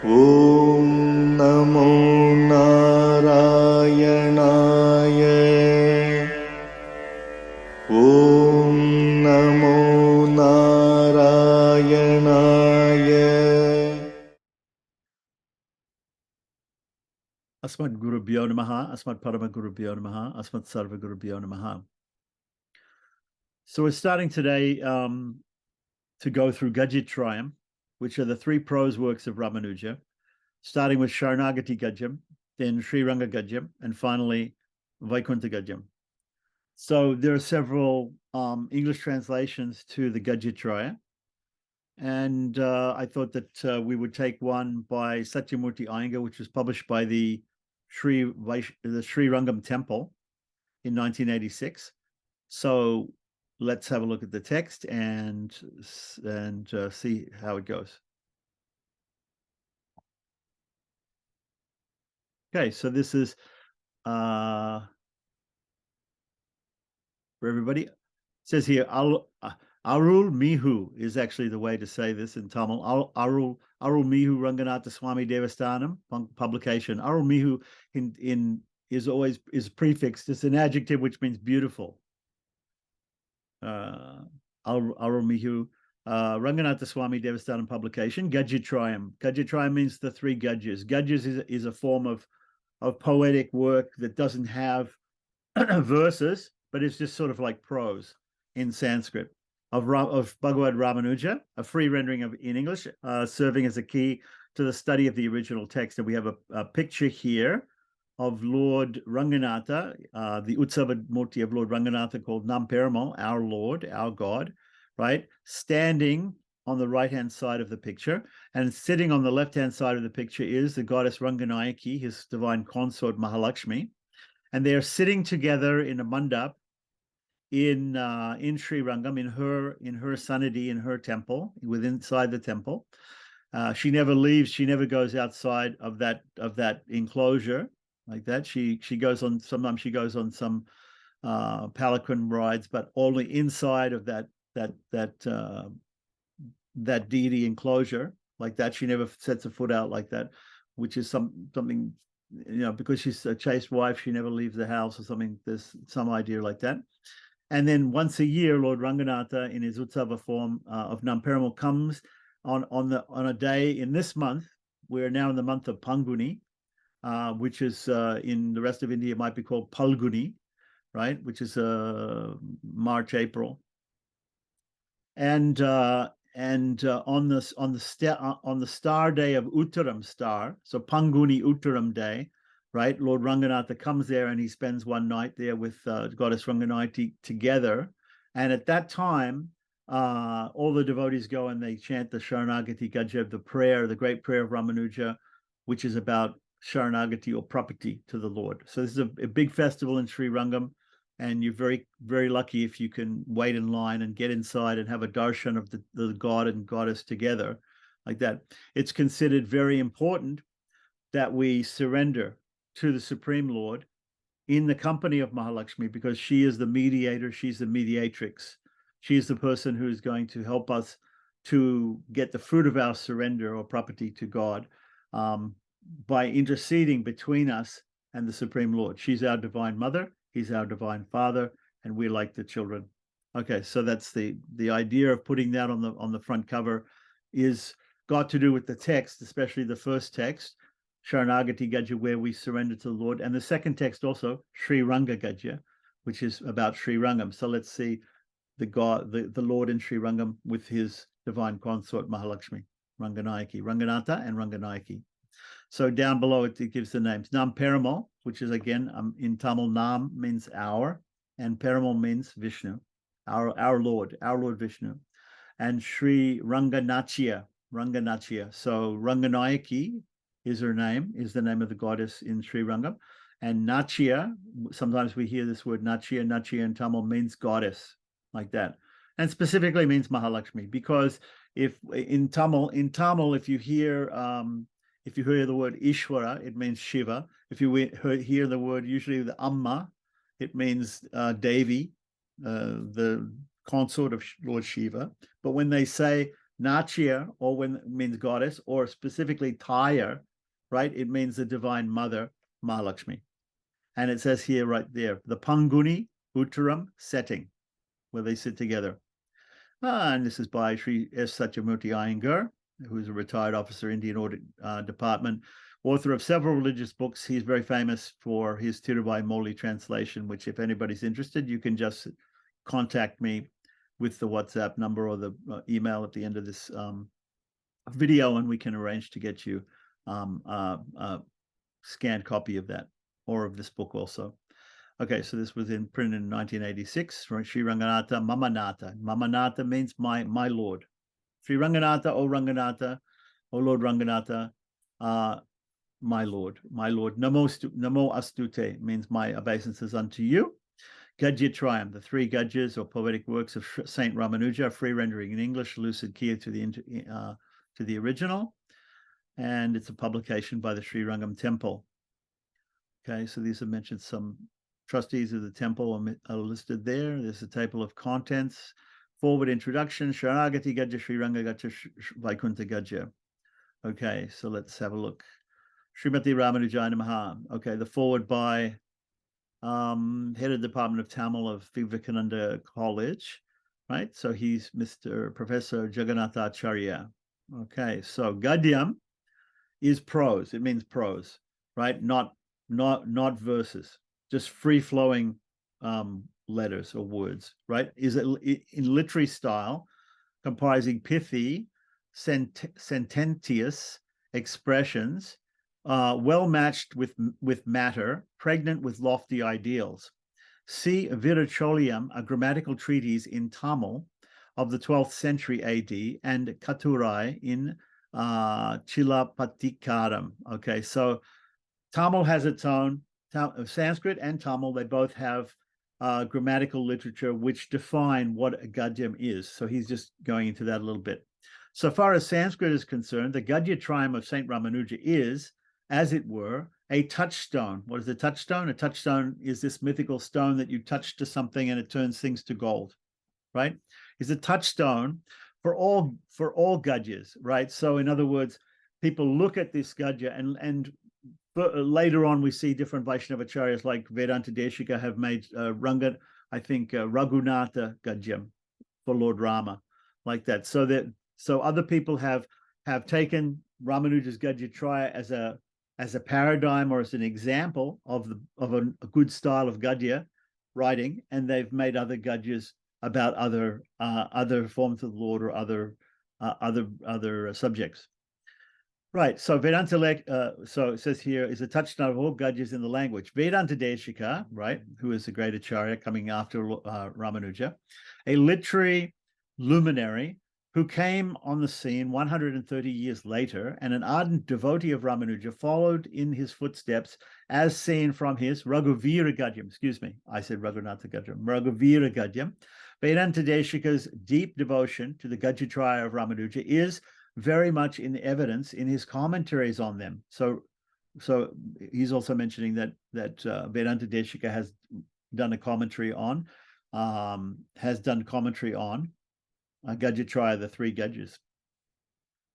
ॐ नमो नारायणाय ॐ नमो नारायणाय Asmat Gurubhyo Namaha, Asmat Parama Gurubhyo Namaha, Asmat Sarva Gurubhyo Namaha. So we're starting today to go through Gadya Trayam, which are the three prose works of Ramanuja, starting with Sharanagati Gadyam, then Sri Ranga Gadyam, and finally Vaikuntha Gadyam. So there are several English translations to the Gadya Traya, and I thought that we would take one by Satyamurti Iyengar, which was published by the Sri Rangam Temple in 1986. So let's have a look at the text and see how it goes. Okay, so this is for everybody. It says here, Arul Mihu is actually the way to say this in Tamil. Arul Mihu Ranganatha Swami Devasthanam publication. Arul Mihu is always prefixed. It's an adjective which means beautiful. Arul Mihu Ranganatha Swami Devasthanam publication. Gadya Trayam. Gadya Trayam means the three Gadyas. Gadyas is a form of poetic work that doesn't have verses, but it's just sort of like prose in Sanskrit of Bhagavad Ramanuja, a free rendering of in English, serving as a key to the study of the original text. And we have a picture here of Lord Ranganatha, the Utsava Murti of Lord Ranganatha called Nam Perumal, our Lord, our God, right? Standing on the right-hand side of the picture, and sitting on the left-hand side of the picture is the goddess Ranganayaki, his divine consort Mahalakshmi. And they are sitting together in a mandap in Sri Rangam, in her sanidhi, in her temple, inside the temple. She never leaves. She never goes outside of that enclosure like that. She goes on. Sometimes she goes on some palanquin rides, but only inside of that deity enclosure like that. She never sets a foot out like that, which is something. Because she's a chaste wife, she never leaves the house or something. There's some idea like that. And then once a year, Lord Ranganatha, in his Utsava form of Nam Perumal, comes on a day in this month. We're now in the month of Panguni, which is in the rest of India might be called Palguni, right? Which is March, April. And on the star day of Uttaram star, so Panguni Uttaram day, right? Lord Ranganatha comes there and he spends one night there with Goddess Ranganayaki together. And at that time, all the devotees go and they chant the Sharanagati Gadya, the prayer, the great prayer of Ramanuja, which is about Sharanagati or property to the Lord. So this is a big festival in Sri Rangam. And you're very, very lucky if you can wait in line and get inside and have a darshan of the god and goddess together like that. It's considered very important that we surrender to the Supreme Lord in the company of Mahalakshmi, because she is the mediator, she's the mediatrix. She is the person who is going to help us to get the fruit of our surrender or property to God by interceding between us and the Supreme Lord. She's our divine mother, he's our divine father, and we're like the children. Okay, so that's the idea of putting that on the front cover is got to do with the text, especially the first text, Sharanagati Gadya, where we surrender to the Lord, and the second text also, Sri Ranga Gadya, which is about Sri Rangam. So let's see the Lord in Sri Rangam with his divine consort Mahalakshmi, Ranganayaki, Ranganatha and Ranganayaki. So down below it gives the names. Nam Perumal, which is again in Tamil, Nam means our, and Perumal means Vishnu, our Lord Vishnu. And Sri Ranganachia. So Ranganayaki is her name, is the name of the goddess in Sri Rangam. And Nachia, sometimes we hear this word Nachia. Nachia in Tamil means goddess, like that. And specifically means Mahalakshmi, because if in Tamil, if you hear the word Ishwara, it means Shiva. If you hear the word, usually the Amma, it means Devi, the consort of Lord Shiva. But when they say Nachir, or when it means goddess, or specifically Tyre, right? It means the divine mother, Mahalakshmi. And it says here, right there, the Panguni Uttaram setting, where they sit together. And this is by Sri S. Satyamurti Iyengar, who is a retired officer, Indian Audit Department, author of several religious books. He's very famous for his Tirubai Moli translation, which if anybody's interested, you can just contact me with the WhatsApp number or the email at the end of this video, and we can arrange to get you a scanned copy of that or of this book also. Okay, so this was printed in 1986 from Sri Ranganatha Mamanatha. Mamanatha means my lord. Sri Ranganatha, O Ranganatha, O Lord Ranganatha, my lord. Namo astute means my obeisances unto you. Gadya Trayam, the three Gadyas or poetic works of Saint Ramanuja, free rendering in English, lucid key to the original, and it's a publication by the Sri Rangam Temple. Okay, so these are mentioned. Some trustees of the temple are listed there. There's a table of contents. Forward introduction, Sharanagati Gadya Sri Ranga Gadya Vaikuntha Gadya. Okay, so let's have a look. Srimati Ramanujaya Namaha. Okay, the forward by head of Department of Tamil of Vivekananda College, right? So he's Mr. Professor Jagannatha. Okay, so Gadyam is prose. It means prose, right? Not verses, just free-flowing letters or words, right? Is it in literary style, comprising pithy, sententious expressions, well matched with matter, pregnant with lofty ideals. See Viracholiam, a grammatical treatise in Tamil of the 12th century AD, and Katurai in Chilapatikaram. Okay, so Tamil has its own, Sanskrit and Tamil, they both have grammatical literature which define what a Gadyam is. So he's just going into that a little bit. So far as Sanskrit is concerned, the Gadya Trayam of Saint Ramanuja is, as it were, a touchstone. What is a touchstone? A touchstone is this mythical stone that you touch to something and it turns things to gold, right? It's a touchstone for all Gadyas, right? So in other words, people look at this Gadya and later on we see different Vaishnavacharyas like Vedanta Deshika have made Raghunatha Gadyam for Lord Rama, like that. So other people have taken Ramanuja's Gadya Traya as a paradigm or as an example of a good style of Gadya writing, and they've made other Gadyas about other forms of the Lord or other subjects. Right, so Vedanta, so it says here, is a touchstone of all Gadyas in the language. Vedanta Deshika, right, who is the great Acharya coming after Ramanuja, a literary luminary who came on the scene 130 years later, and an ardent devotee of Ramanuja, followed in his footsteps as seen from his Raghuvira Gadyam. Excuse me, I said Raghunatha Gadyam. Raghuvira Gadyam. Vedanta Deshika's deep devotion to the Gadya Traya of Ramanuja is very much in evidence in his commentaries on them. So he's also mentioning that Vedanta Deshika has done commentary on Gadya Traya, the three Gadyas.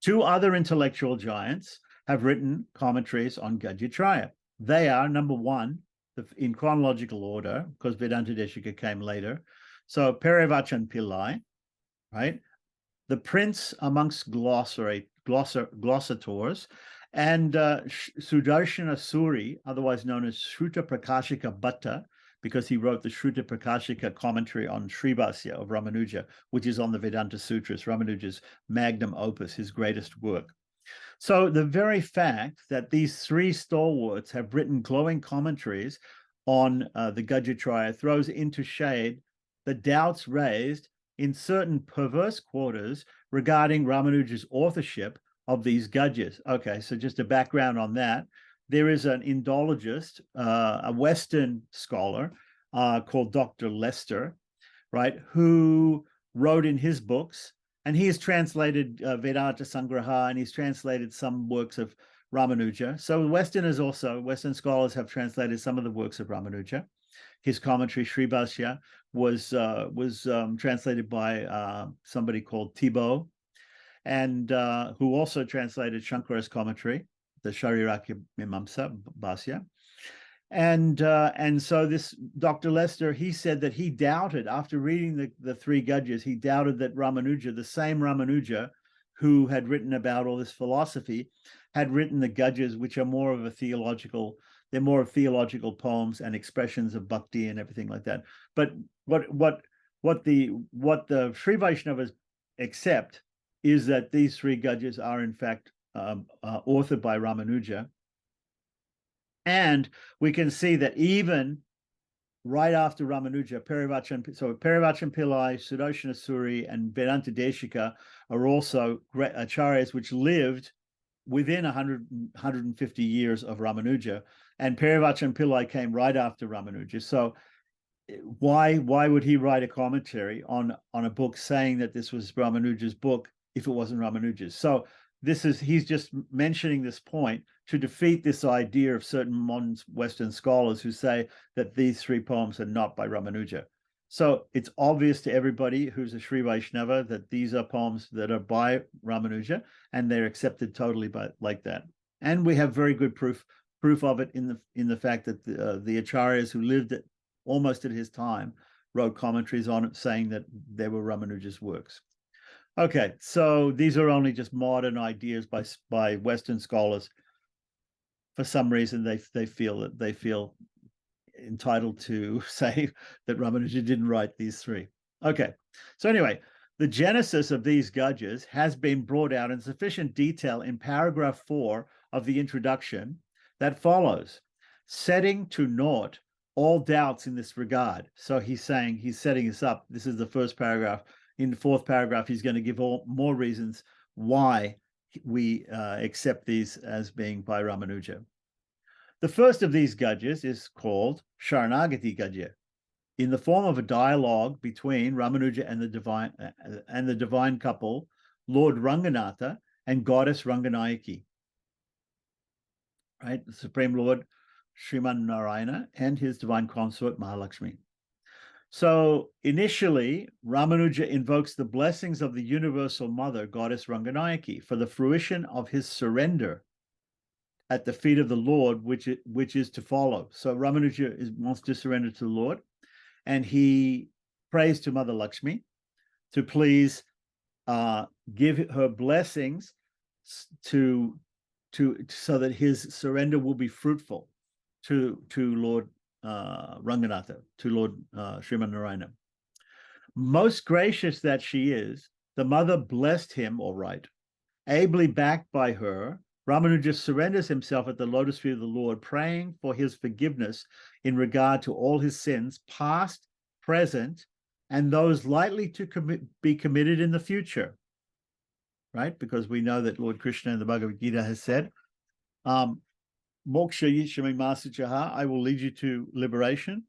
Two other intellectual giants have written commentaries on Gadya Traya. They are, number one, in chronological order, because Vedanta Deshika came later. So Perevachan Pillai, right? The prince amongst glossators, and Sudarshana Suri, otherwise known as Shruta Prakashika Bhatta, because he wrote the Shruta Prakashika commentary on Srivasya of Ramanuja, which is on the Vedanta Sutras, Ramanuja's magnum opus, his greatest work. So the very fact that these three stalwarts have written glowing commentaries on the Gadya Traya throws into shade the doubts raised in certain perverse quarters regarding Ramanuja's authorship of these Gadyas. Okay, so just a background on that. There is an Indologist, a Western scholar called Dr. Lester, right, who wrote in his books, and he has translated Vedanta Sangraha, and he's translated some works of Ramanuja. So Western scholars have translated some of the works of Ramanuja. His commentary, Srivasya, was translated by somebody called Thibault. and who also translated Shankara's commentary, the Shariraka Mimamsa Bhasya. And so this Dr. Lester, he said that he doubted, after reading the three Gadyas, he doubted that Ramanuja, the same Ramanuja who had written about all this philosophy, had written the Gadyas, which are more of a theological, they're more of theological poems and expressions of bhakti and everything like that. But what the Sri Vaishnavas accept is that these three Gadyas are in fact authored by Ramanuja. And we can see that even right after Ramanuja, Perivachan Pillai, Sudarshan Suri, and Vedanta Deshika are also great acharyas which lived within 150 years of Ramanuja. And Perivachan Pillai came right after Ramanuja. So why would he write a commentary on a book saying that this was Ramanuja's book if it wasn't Ramanuja's? So he's just mentioning this point to defeat this idea of certain modern Western scholars who say that these three poems are not by Ramanuja. So it's obvious to everybody who's a Sri Vaishnava that these are poems that are by Ramanuja, and they're accepted totally by like that. And we have very good proof of it in the fact that the acharyas who lived almost at his time wrote commentaries on it saying that they were Ramanuja's works. Okay, so these are only just modern ideas by Western scholars. For some reason, they feel entitled to say that Ramanuja didn't write these three. Okay, so anyway, the genesis of these Gadyas has been brought out in sufficient detail in paragraph 4 of the introduction that follows, setting to naught all doubts in this regard. So he's setting this up. This is the first paragraph. In the fourth paragraph, he's going to give more reasons why we accept these as being by Ramanuja. The first of these Gadyas is called Sharanagati Gadya, in the form of a dialogue between Ramanuja and the divine couple, Lord Ranganatha and Goddess Ranganayaki, right? The Supreme Lord Sriman Narayana and his divine consort Mahalakshmi. So initially, Ramanuja invokes the blessings of the Universal Mother, Goddess Ranganayaki, for the fruition of his surrender at the feet of the Lord, which is to follow. So Ramanuja wants to surrender to the Lord, and he prays to Mother Lakshmi to please give her blessings so that his surrender will be fruitful to Lord Ranganatha, to Lord Sriman Narayana. Most gracious that she is, the mother blessed him all right. Ably backed by her, Ramanuja surrenders himself at the lotus feet of the Lord, praying for his forgiveness in regard to all his sins, past, present, and those likely to be committed in the future. Right? Because we know that Lord Krishna in the Bhagavad Gita has said, Moksha Yishami Masuchaha, I will lead you to liberation.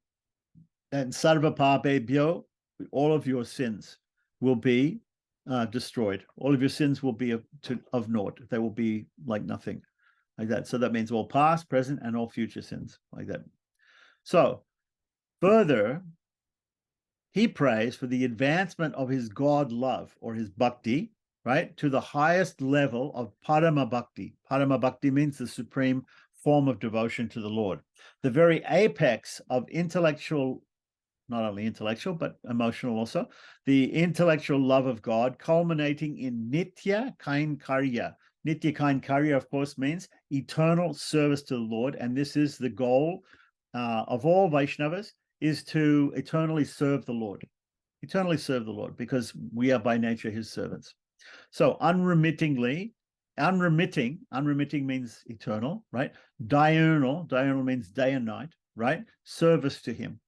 And Sarva Papebhyo, all of your sins will be destroyed. All of your sins will be of naught. They will be like nothing, like that. So that means all past, present, and all future sins, like that. So further, he prays for the advancement of his God love, or his bhakti, right, to the highest level of Parama Bhakti. Parama Bhakti means the supreme form of devotion to the Lord, the very apex of intellectual, not only intellectual, but emotional also, the intellectual love of God, culminating in Nitya Kainkarya. Nitya Kainkarya, of course, means eternal service to the Lord, and this is the goal of all Vaishnavas, is to eternally serve the Lord. Eternally serve the Lord, because we are by nature his servants. So unremitting means eternal, right? Diurnal means day and night, right? Service to him.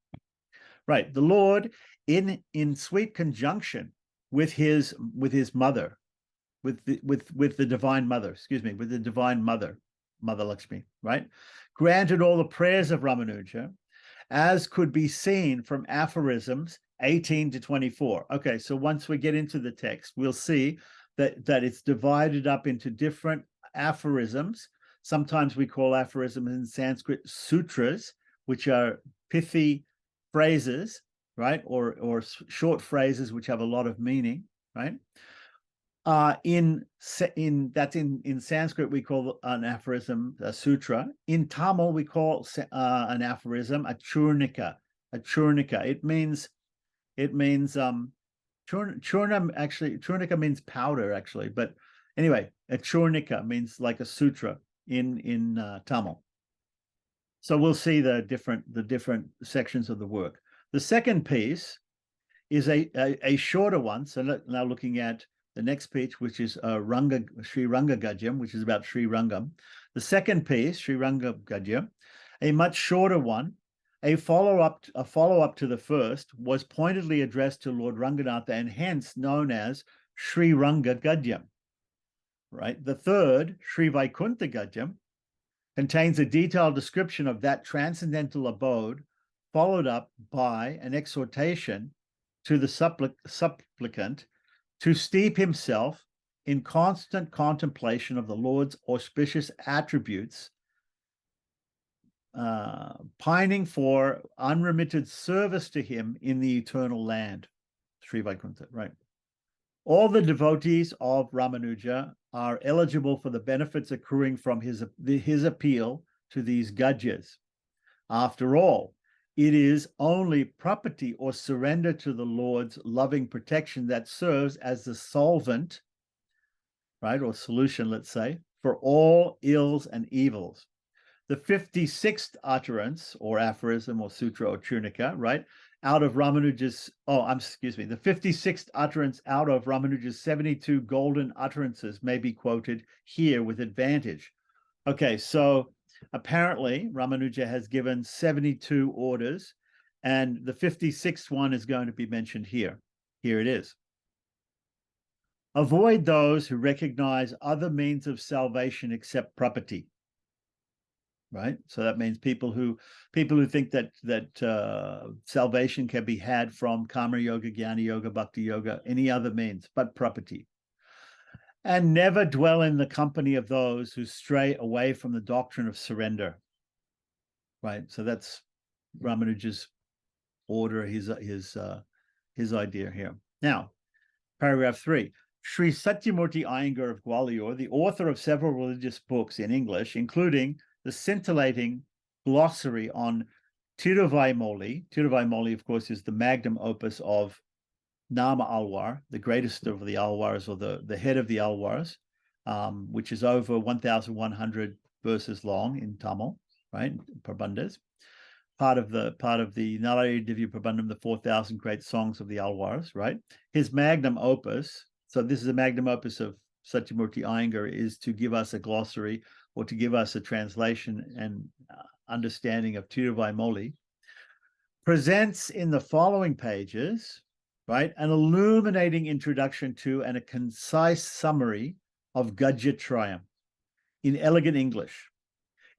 Right, the Lord in sweet conjunction with his mother, with the divine mother, with the divine mother, Mother Lakshmi, right? Granted all the prayers of Ramanuja, as could be seen from aphorisms 18 to 24. Okay, so once we get into the text, we'll see that it's divided up into different aphorisms. Sometimes we call aphorisms in Sanskrit sutras, which are pithy phrases, right? Or short phrases which have a lot of meaning, right? In Sanskrit we call an aphorism a sutra. In Tamil we call an aphorism a churnika. A churnika. It means churnika means powder actually, but anyway, a churnika means like a sutra in Tamil. So we'll see the different sections of the work. The second piece is a shorter one. So now looking at the next piece, which is Sri Ranga Gadyam, which is about Sri Rangam. The second piece, Sri Ranga Gadya, a much shorter one, a follow-up to the first, was pointedly addressed to Lord Ranganatha and hence known as Sri Ranga Gadyam. Right. The third, Sri Vaikuntha Gadyam, contains a detailed description of that transcendental abode, followed up by an exhortation to the supplicant to steep himself in constant contemplation of the Lord's auspicious attributes, pining for unremitted service to him in the eternal land. Sri Vaikuntha, right? All the devotees of Ramanuja are eligible for the benefits accruing from his appeal to these Gadyas. After all, it is only property or surrender to the Lord's loving protection that serves as the solvent, right, or solution, let's say, for all ills and evils. The 56th utterance, or aphorism, or sutra, or churnika, right, out of Ramanuja's, the 56th utterance out of Ramanuja's 72 golden utterances may be quoted here with advantage. Okay, so apparently Ramanuja has given 72 orders, and the 56th one is going to be mentioned here. Here it is. Avoid those who recognize other means of salvation except property. Right, so that means people who think that salvation can be had from karma yoga, jnana yoga, bhakti yoga, any other means but property. And never dwell in the company of those who stray away from the doctrine of surrender. Right, so that's Ramanuja's order, his idea here. Now, paragraph 3. Sri Satyamurti Iyengar of Gwalior, the author of several religious books in English, including the scintillating glossary on Tiruvaimoli. Tiruvaimoli, of course, is the magnum opus of Nama Alwar, the greatest of the Alwars, or the head of the Alwars, which is over 1,100 verses long in Tamil, right? Prabandhas. Part of the Nalaya Divya Prabandham, the 4,000 great songs of the Alwars, right? His magnum opus, so this is a magnum opus of Satyamurti Iyengar, is to give us a glossary or to give us a translation and understanding of Tiruvaimoli, presents in the following pages, right, an illuminating introduction to and a concise summary of Gadya Trayam in elegant English.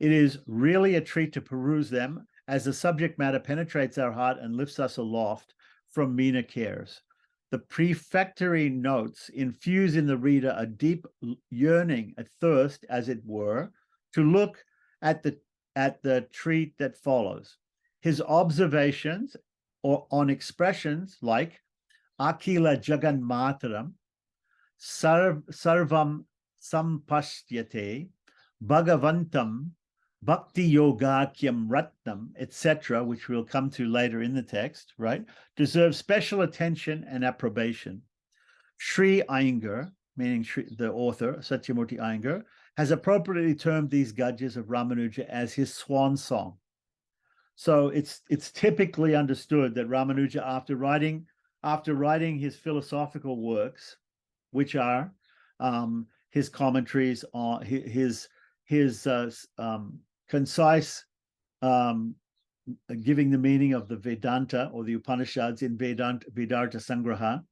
It is really a treat to peruse them, as the subject matter penetrates our heart and lifts us aloft from meaner cares. The prefatory notes infuse in the reader a deep yearning, a thirst, as it were, to look at the treat that follows. His observations on expressions like Akila Jagan Mataram, Sarvam Sampashyate, Bhagavantam, Bhakti Yogakyam Ratnam, etc., which we'll come to later in the text, right, deserve special attention and approbation. Sri Iyengar, meaning the author, Satyamurti Iyengar, has appropriately termed these Gadyas of Ramanuja as his swan song. So it's typically understood that Ramanuja, after writing his philosophical works, which are his commentaries on his concise giving the meaning of the Vedanta or the Upanishads in Vedanta Sangraha,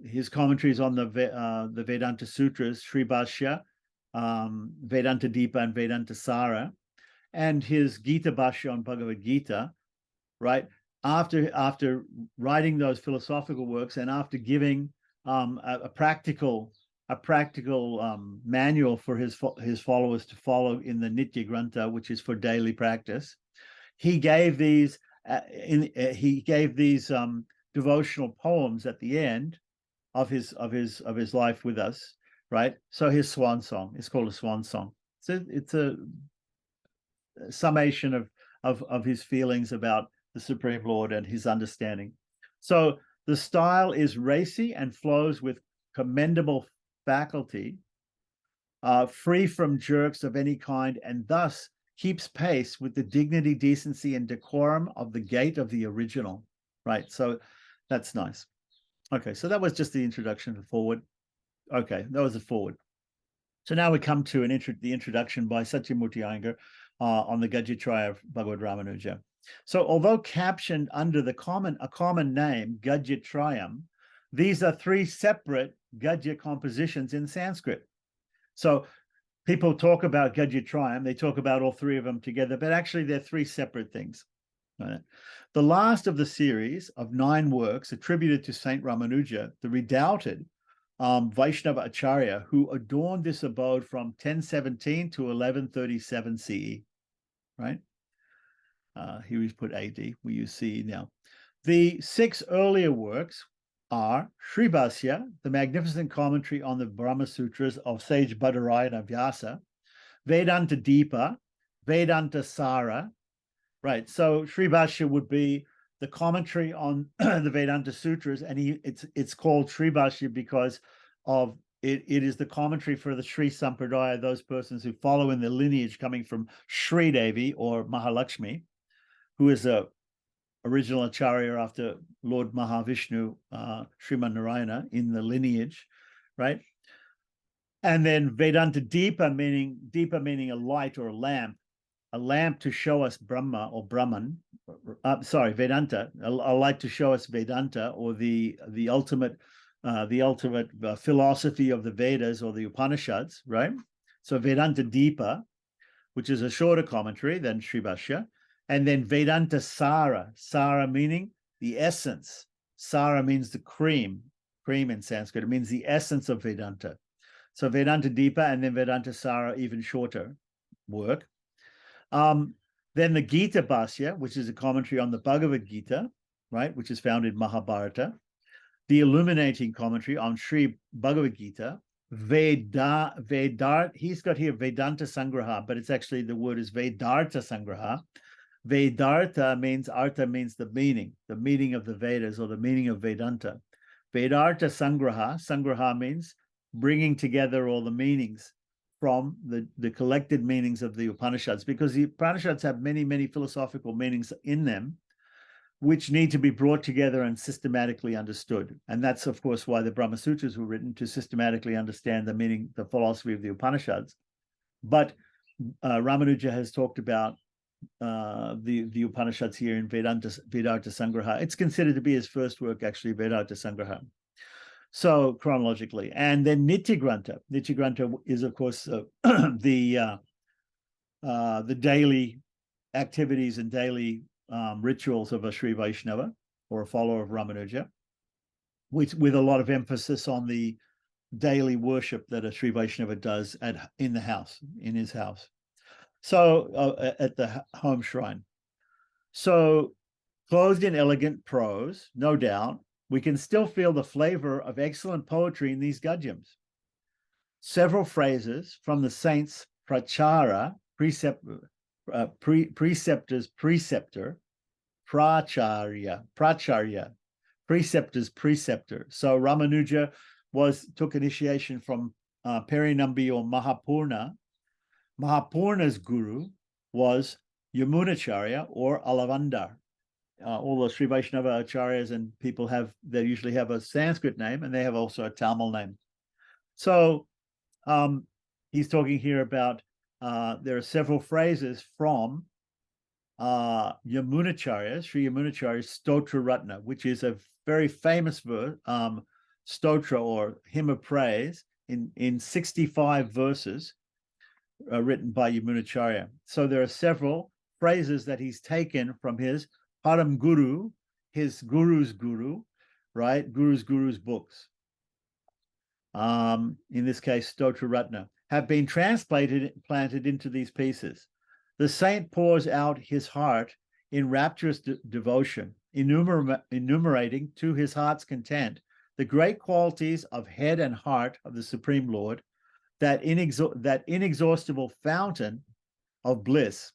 his commentaries on the Vedanta Sutras, Sri Bhashya, Vedanta Deepa, and Vedanta Sara, and his Gita Bhashya on Bhagavad Gita, right? After writing those philosophical works and after giving a practical manual for his followers to follow in the Nitya Grantha, which is for daily practice, he gave these devotional poems at the end, of his life with us, right? So his swan song is called a swan song. So it's a summation of his feelings about the Supreme Lord and his understanding. So the style is racy and flows with commendable faculty, free from jerks of any kind, and thus keeps pace with the dignity, decency, and decorum of the gait of the original, right? So that's nice. Okay, so that was just the introduction, the forward. Okay, that was the forward. So now we come to the introduction by Satyamurti Iyengar on the Gadya Trayam of Bhagavad Ramanuja. So although captioned under a common name, Gadya Trayam, these are three separate Gadya compositions in Sanskrit. So people talk about Gadya Trayam, they talk about all three of them together, but actually they're three separate things. Right? The last of the series of 9 works attributed to Saint Ramanuja, the redoubted Vaishnava Acharya, who adorned this abode from 1017 to 1137 CE, right? Here he's put AD, we use CE now. The 6 earlier works are Shribhasya, the magnificent commentary on the Brahma Sutras of sage Badarayana Vyasa, Vedanta Deepa, Vedanta Sara, right? So Shribhasya would be the commentary on the Vedanta Sutras, and it's called Shribhasya because of it is the commentary for the Sri Sampradaya, those persons who follow in the lineage coming from Sri Devi or Mahalakshmi, who is a original Acharya after Lord Mahavishnu, Sriman Narayana in the lineage, right? And then Vedanta Deepa meaning a light or a lamp to show us Brahma or Brahman, Vedanta, a light to show us Vedanta or the ultimate philosophy of the Vedas or the Upanishads, right? So Vedanta Deepa, which is a shorter commentary than Shribhasya, and then Vedanta Sara meaning the essence. Sara means the cream in Sanskrit. It means the essence of Vedanta. So Vedanta Deepa and then Vedanta Sara, even shorter work. Then the Gita Bhashya, which is a commentary on the Bhagavad Gita, right, which is found in Mahabharata. The illuminating commentary on Sri Bhagavad Gita. He's got here Vedanta Sangraha, but it's actually the word is Vedartha Sangraha. Vedartha means, artha means the meaning of the Vedas or the meaning of Vedanta. Vedartha Sangraha means bringing together all the meanings from the collected meanings of the Upanishads, because the Upanishads have many, many philosophical meanings in them, which need to be brought together and systematically understood. And that's, of course, why the Brahma Sutras were written, to systematically understand the meaning, the philosophy of the Upanishads. But Ramanuja has talked about the Upanishads here in Vedanta Sangraha. It's considered to be his first work, actually, Vedanta Sangraha. So chronologically, and then Nitya Grantha. Nitya Grantha is, of course, the daily activities and daily rituals of a Sri Vaishnava or a follower of Ramanuja, with a lot of emphasis on the daily worship that a Sri Vaishnava does in his house. So at the home shrine. So clothed in elegant prose, no doubt, we can still feel the flavor of excellent poetry in these gadyams. Several phrases from the saints' prachara, preceptor's preceptor, pracharya, preceptor's preceptor. So Ramanuja took initiation from Perinambi or Mahapurna. Mahapurna's guru was Yamunacharya or Alavandar. All the Sri Vaishnava acharyas and people they usually have a Sanskrit name, and they have also a Tamil name. So he's talking here about there are several phrases from Yamunacharya, Sri Yamunacharya's Stotra Ratna, which is a very famous stotra or hymn of praise in 65 verses written by Yamunacharya. So there are several phrases that he's taken from his Param Guru, his guru's guru, right? Guru's books. In this case, Stotra Ratna, have been planted into these pieces. The saint pours out his heart in rapturous devotion, enumerating to his heart's content the great qualities of head and heart of the Supreme Lord, that inexhaustible fountain of bliss,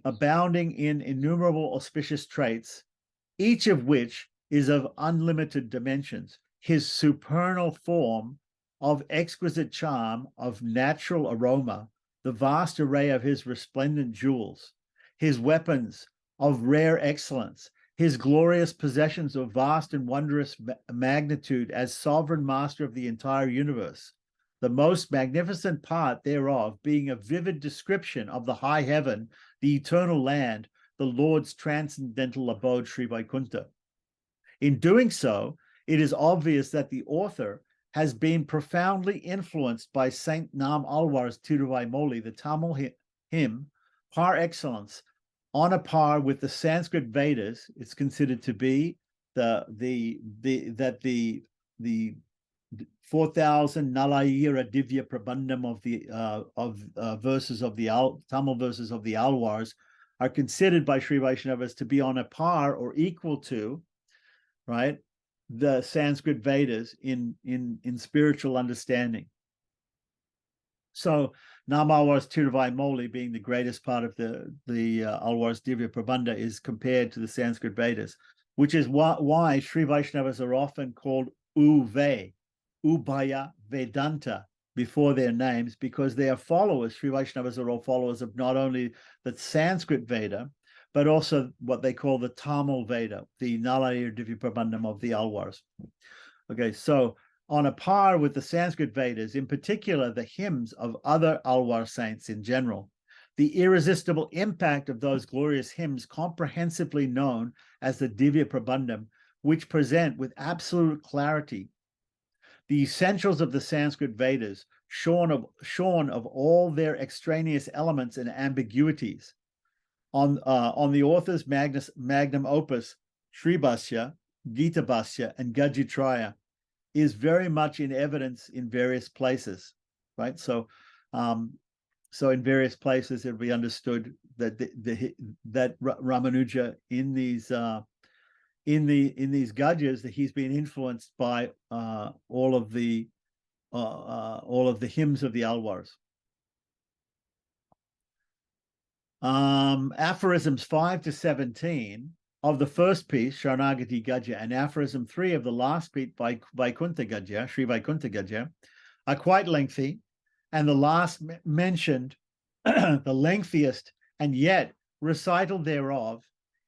abounding in innumerable auspicious traits, each of which is of unlimited dimensions, his supernal form of exquisite charm, of natural aroma, the vast array of his resplendent jewels, his weapons of rare excellence, his glorious possessions of vast and wondrous magnitude as sovereign master of the entire universe, the most magnificent part thereof being a vivid description of the high heaven, the eternal land, the Lord's transcendental abode, Sri Vaikuntha. In doing so, it is obvious that the author has been profoundly influenced by Saint Nam Alwar's Tiruvai Moli, the Tamil hymn par excellence, on a par with the Sanskrit Vedas. It's considered to be the 4,000 Nalayira Divya Prabandham of verses of the Tamil verses of the Alwars are considered by Sri Vaishnavas to be on a par or equal to, right, the Sanskrit Vedas in spiritual understanding. So Nam Alwar's Tiruvai Moli, being the greatest part of the Alwar's Divya Prabandha, is compared to the Sanskrit Vedas, which is why Sri Vaishnavas are often called Uve, Ubhaya Vedanta, before their names, because they are followers. Sri Vaishnavas are all followers of not only the Sanskrit Veda, but also what they call the Tamil Veda, the Nalayira Divya Prabandham of the Alwars. Okay, so on a par with the Sanskrit Vedas, in particular the hymns of other Alwar saints in general, the irresistible impact of those glorious hymns comprehensively known as the Divya Prabandham, which present with absolute clarity the essentials of the Sanskrit Vedas, shorn of all their extraneous elements and ambiguities. On the author's magnum opus, Sri Bhashya, Gita Bhashya, and Gadya Trayam, is very much in evidence in various places, right? So in various places it'll be understood that that Ramanuja in these Gadyas, that he's been influenced by all of the hymns of the Alwars. Aphorisms 5 to 17 of the first piece, Sharanagati Gadya, and aphorism 3 of the last piece by Vaikuntha Gadya, Sri Vaikuntha Gadya, are quite lengthy, and the last mentioned, the lengthiest, and yet recital thereof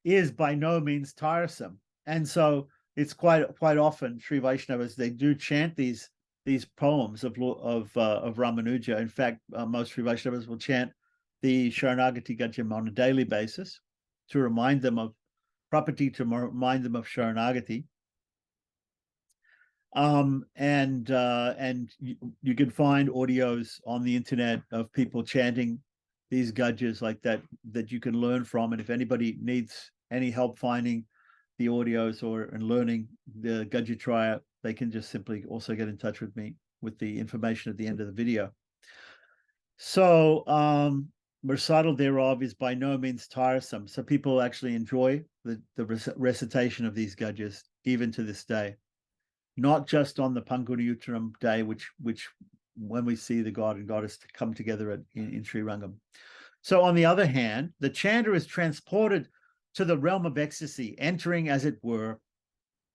is by no means tiresome. And so it's quite often Sri Vaishnavas, they do chant these poems of Ramanuja. In fact, most Sri Vaishnavas will chant the Sharanagati Gadya on a daily basis to remind them of property, to remind them of Sharanagati. And you can find audios on the internet of people chanting these Gadyas like that you can learn from. And if anybody needs any help finding the audios and learning the Gadya Traya, they can just simply also get in touch with me with the information at the end of the video. So recital thereof is by no means tiresome. So people actually enjoy the recitation of these Gadyas even to this day, not just on the Panguni Uttaram day, which when we see the god and goddess to come together in Sri Rangam. So on the other hand, the chanter is transported to the realm of ecstasy, entering, as it were,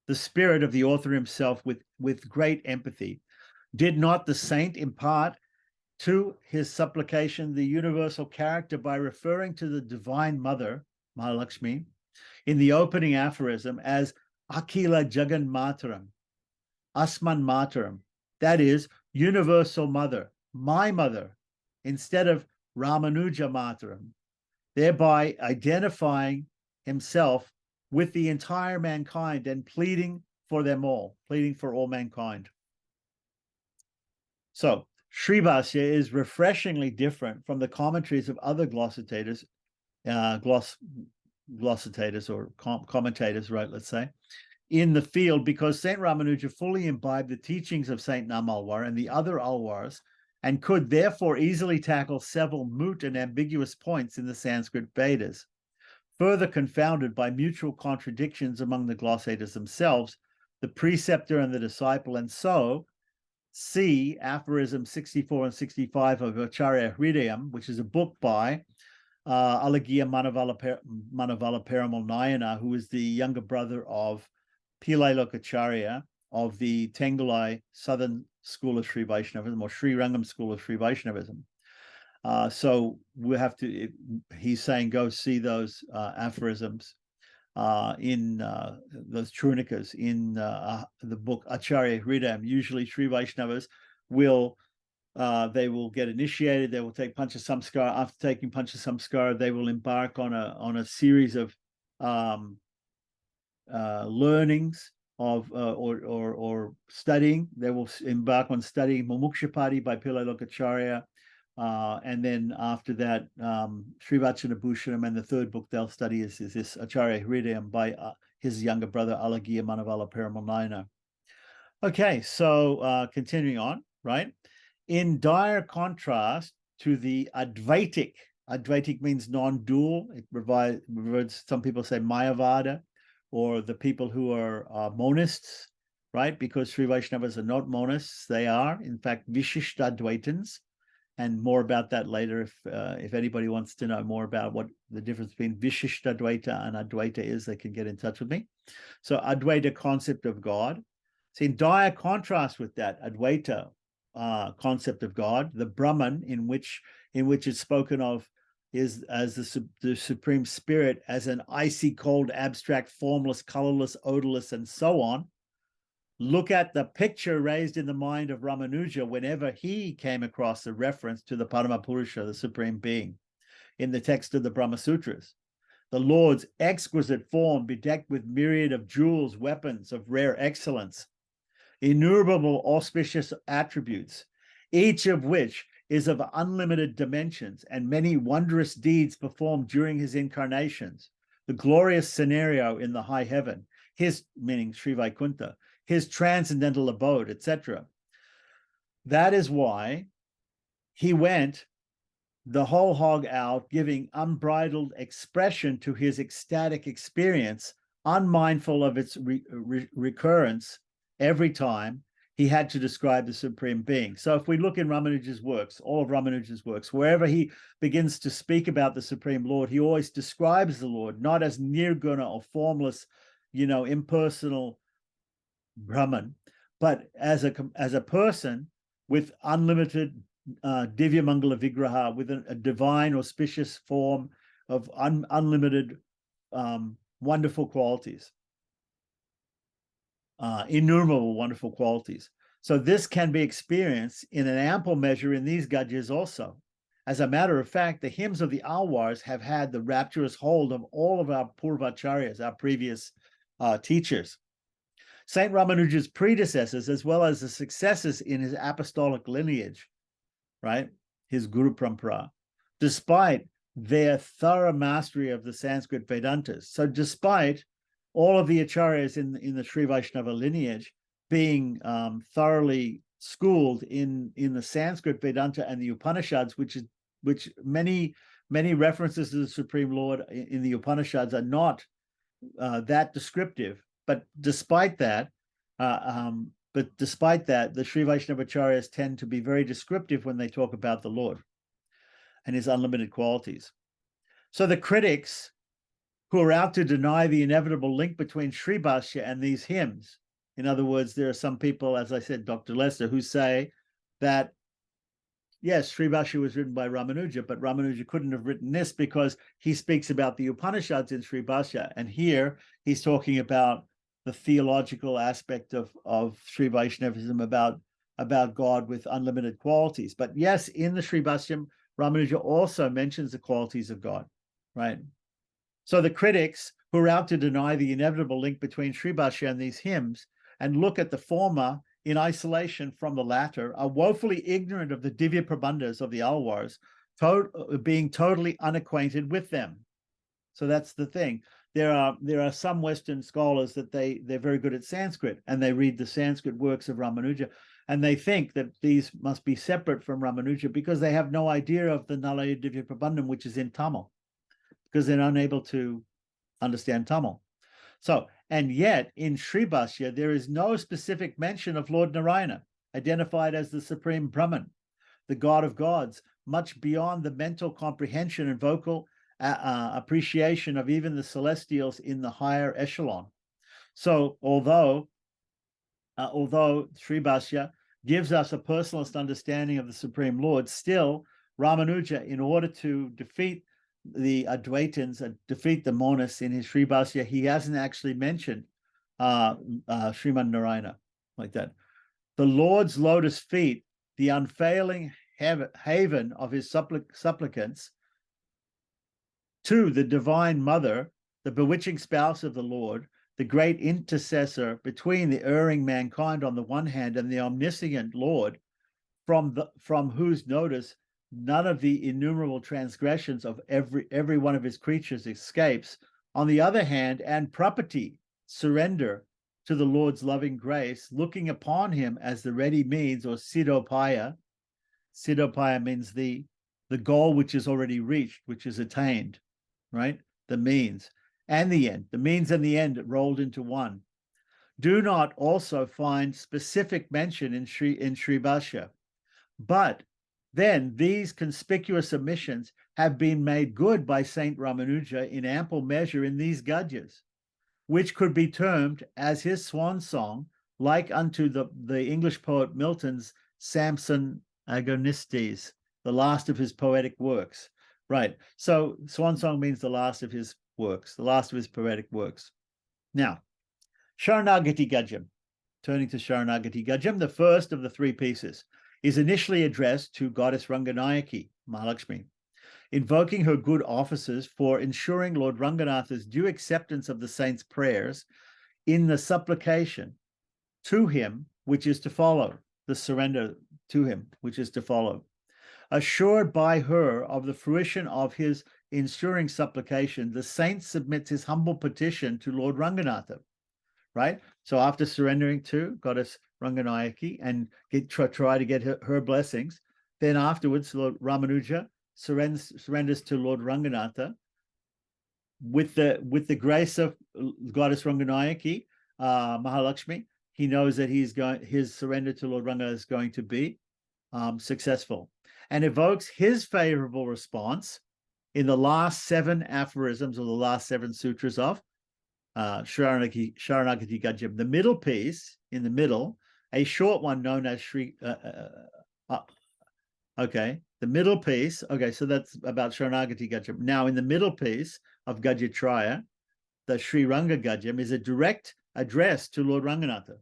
the spirit of the author himself with great empathy. Did not the saint impart to his supplication the universal character by referring to the divine mother, Mahalakshmi, in the opening aphorism as Akila Jagan Mataram, Asman Mataram, that is, universal mother, my mother, instead of Ramanuja Mataram, thereby identifying himself with the entire mankind and pleading for them all, pleading for all mankind. So Sri Bhashya is refreshingly different from the commentaries of other glossators, or commentators, right, let's say, in the field, because Saint Ramanuja fully imbibed the teachings of Saint Nam Alwar and the other Alwars, and could therefore easily tackle several moot and ambiguous points in the Sanskrit Vedas, further confounded by mutual contradictions among the glossators themselves, the preceptor and the disciple, and so see aphorism 64 and 65 of Acharya Hridayam, which is a book by Alagiya Manavala Perumal Nayana, who is the younger brother of Pillai Lokacharya of the Tengalai Southern School of Sri Vaishnavism, or Sri Rangam School of Sri Vaishnavism. So we have to, he's saying, go see those aphorisms in those Churnikas in the book Acharya Hridayam. Usually Sri Vaishnavas will, they will get initiated, they will take Pancha Samskara. After taking Pancha Samskara, they will embark on a series of learnings of or studying. They will embark on studying Mumukshapadi by Pillai Lokacharya, and then after that, Srivachana Bhushanam, and the third book they'll study is this Acharya Hridayam by his younger brother Alagiya Manavala Perumal Nayana. Okay, so continuing on, right? In dire contrast to the Advaitic means non-dual. It provides, some people say Mayavada, or the people who are monists, right? Because Sri Vaishnavas are not monists, they are, in fact, Vishishta Advaitins, and more about that later if anybody wants to know more about what the difference between Vishishta Advaita and Advaita is, they can get in touch with me. So Advaita concept of God. So in dire contrast with that Advaita concept of God, the Brahman, in which it's spoken of is as the Supreme Spirit, as an icy cold, abstract, formless, colorless, odorless, and so on. Look at the picture raised in the mind of Ramanuja whenever he came across a reference to the Paramapurusha, the Supreme Being, in the text of the Brahma Sutras. The Lord's exquisite form, bedecked with myriad of jewels, weapons of rare excellence, innumerable auspicious attributes, each of which is of unlimited dimensions, and many wondrous deeds performed during his incarnations, the glorious scenario in the high heaven, his, meaning Sri Vaikuntha, his transcendental abode, etc. That is why he went the whole hog out, giving unbridled expression to his ecstatic experience, unmindful of its recurrence every time he had to describe the Supreme Being. So if we look in Ramanuja's works, all of Ramanuja's works, wherever he begins to speak about the Supreme Lord, he always describes the Lord not as nirguna or formless, impersonal Brahman, but as a person with unlimited Divya Mangala Vigraha, with a divine auspicious form of unlimited wonderful qualities. Innumerable wonderful qualities. So this can be experienced in an ample measure in these Gadyas also. As a matter of fact, the hymns of the Alwars have had the rapturous hold of all of our Purvacharyas, our previous teachers. Saint Ramanuja's predecessors, as well as the successors in his apostolic lineage, right, his Guru Parampara, despite their thorough mastery of the Sanskrit Vedantas. So despite all of the acharyas in the Sri Vaishnava lineage being thoroughly schooled in the Sanskrit Vedanta and the Upanishads, which many references to the Supreme Lord in the Upanishads are not that descriptive. But despite that, the Sri Vaishnava acharyas tend to be very descriptive when they talk about the Lord and his unlimited qualities. So the critics who are out to deny the inevitable link between Sri Bhashya and these hymns. In other words, there are some people, as I said, Dr. Lester, who say that, yes, Sri Bhashya was written by Ramanuja, but Ramanuja couldn't have written this because he speaks about the Upanishads in Sri Bhashya. And here he's talking about the theological aspect of Sri Vaishnavism, about God with unlimited qualities. But yes, in the Sri Bhashya, Ramanuja also mentions the qualities of God, right? So the critics who are out to deny the inevitable link between Sri Bhashya and these hymns and look at the former in isolation from the latter are woefully ignorant of the Divya Prabandhas of the Alwars, being totally unacquainted with them. So that's the thing. There are some Western scholars that they're very good at Sanskrit, and they read the Sanskrit works of Ramanuja, and they think that these must be separate from Ramanuja because they have no idea of the Nalaya Divya Prabandham, which is in Tamil, because they're unable to understand Tamil. So And yet in Sri Bhashya, there is no specific mention of Lord Narayana, identified as the Supreme Brahman, the God of gods, much beyond the mental comprehension and vocal appreciation of even the celestials in the higher echelon. So although Sri Bhashya gives us a personalist understanding of the Supreme Lord, still Ramanuja, in order to defeat the Advaitins and defeat the monists in his Sri Bhashya, he hasn't actually mentioned Sriman Narayana like that. The Lord's lotus feet, the unfailing haven of his supplicants, to the divine mother, the bewitching spouse of the Lord, the great intercessor between the erring mankind on the one hand and the omniscient Lord, from whose notice none of the innumerable transgressions of every one of his creatures escapes, on the other hand, and property, surrender to the Lord's loving grace, looking upon him as the ready means, or siddhopaya. Siddhopaya means the goal which is already reached, which is attained, right? The means and the end, the means and the end rolled into one, do not also find specific mention in Sri Bhashya. But then these conspicuous omissions have been made good by Saint Ramanuja in ample measure in these Gadyas, which could be termed as his swan song, like unto the English poet Milton's Samson Agonistes, the last of his poetic works. Right. So swan song means the last of his works, the last of his poetic works. Now, Sharanagati Gadyam, turning to Sharanagati Gadyam, the first of the three pieces, is initially addressed to Goddess Ranganayaki, Mahalakshmi, invoking her good offices for ensuring Lord Ranganatha's due acceptance of the saint's prayers in the supplication to him, which is to follow, the surrender to him, which is to follow. Assured by her of the fruition of his ensuring supplication, the saint submits his humble petition to Lord Ranganatha, right? So after surrendering to Goddess Ranganayaki and try to get her blessings, then afterwards Lord Ramanuja surrenders to Lord Ranganatha with the grace of Goddess Ranganayaki, Mahalakshmi. He knows that his surrender to Lord Ranganatha is going to be successful, and evokes his favorable response in the last 7 aphorisms, or the last 7 sutras of Sharanagati Gadyam. The middle piece, in the middle, a short one known as the middle piece, so that's about Sharanagati Gadyam. Now, in the middle piece of Gadya Traya, the Sri Ranga Gadyam is a direct address to Lord Ranganatha,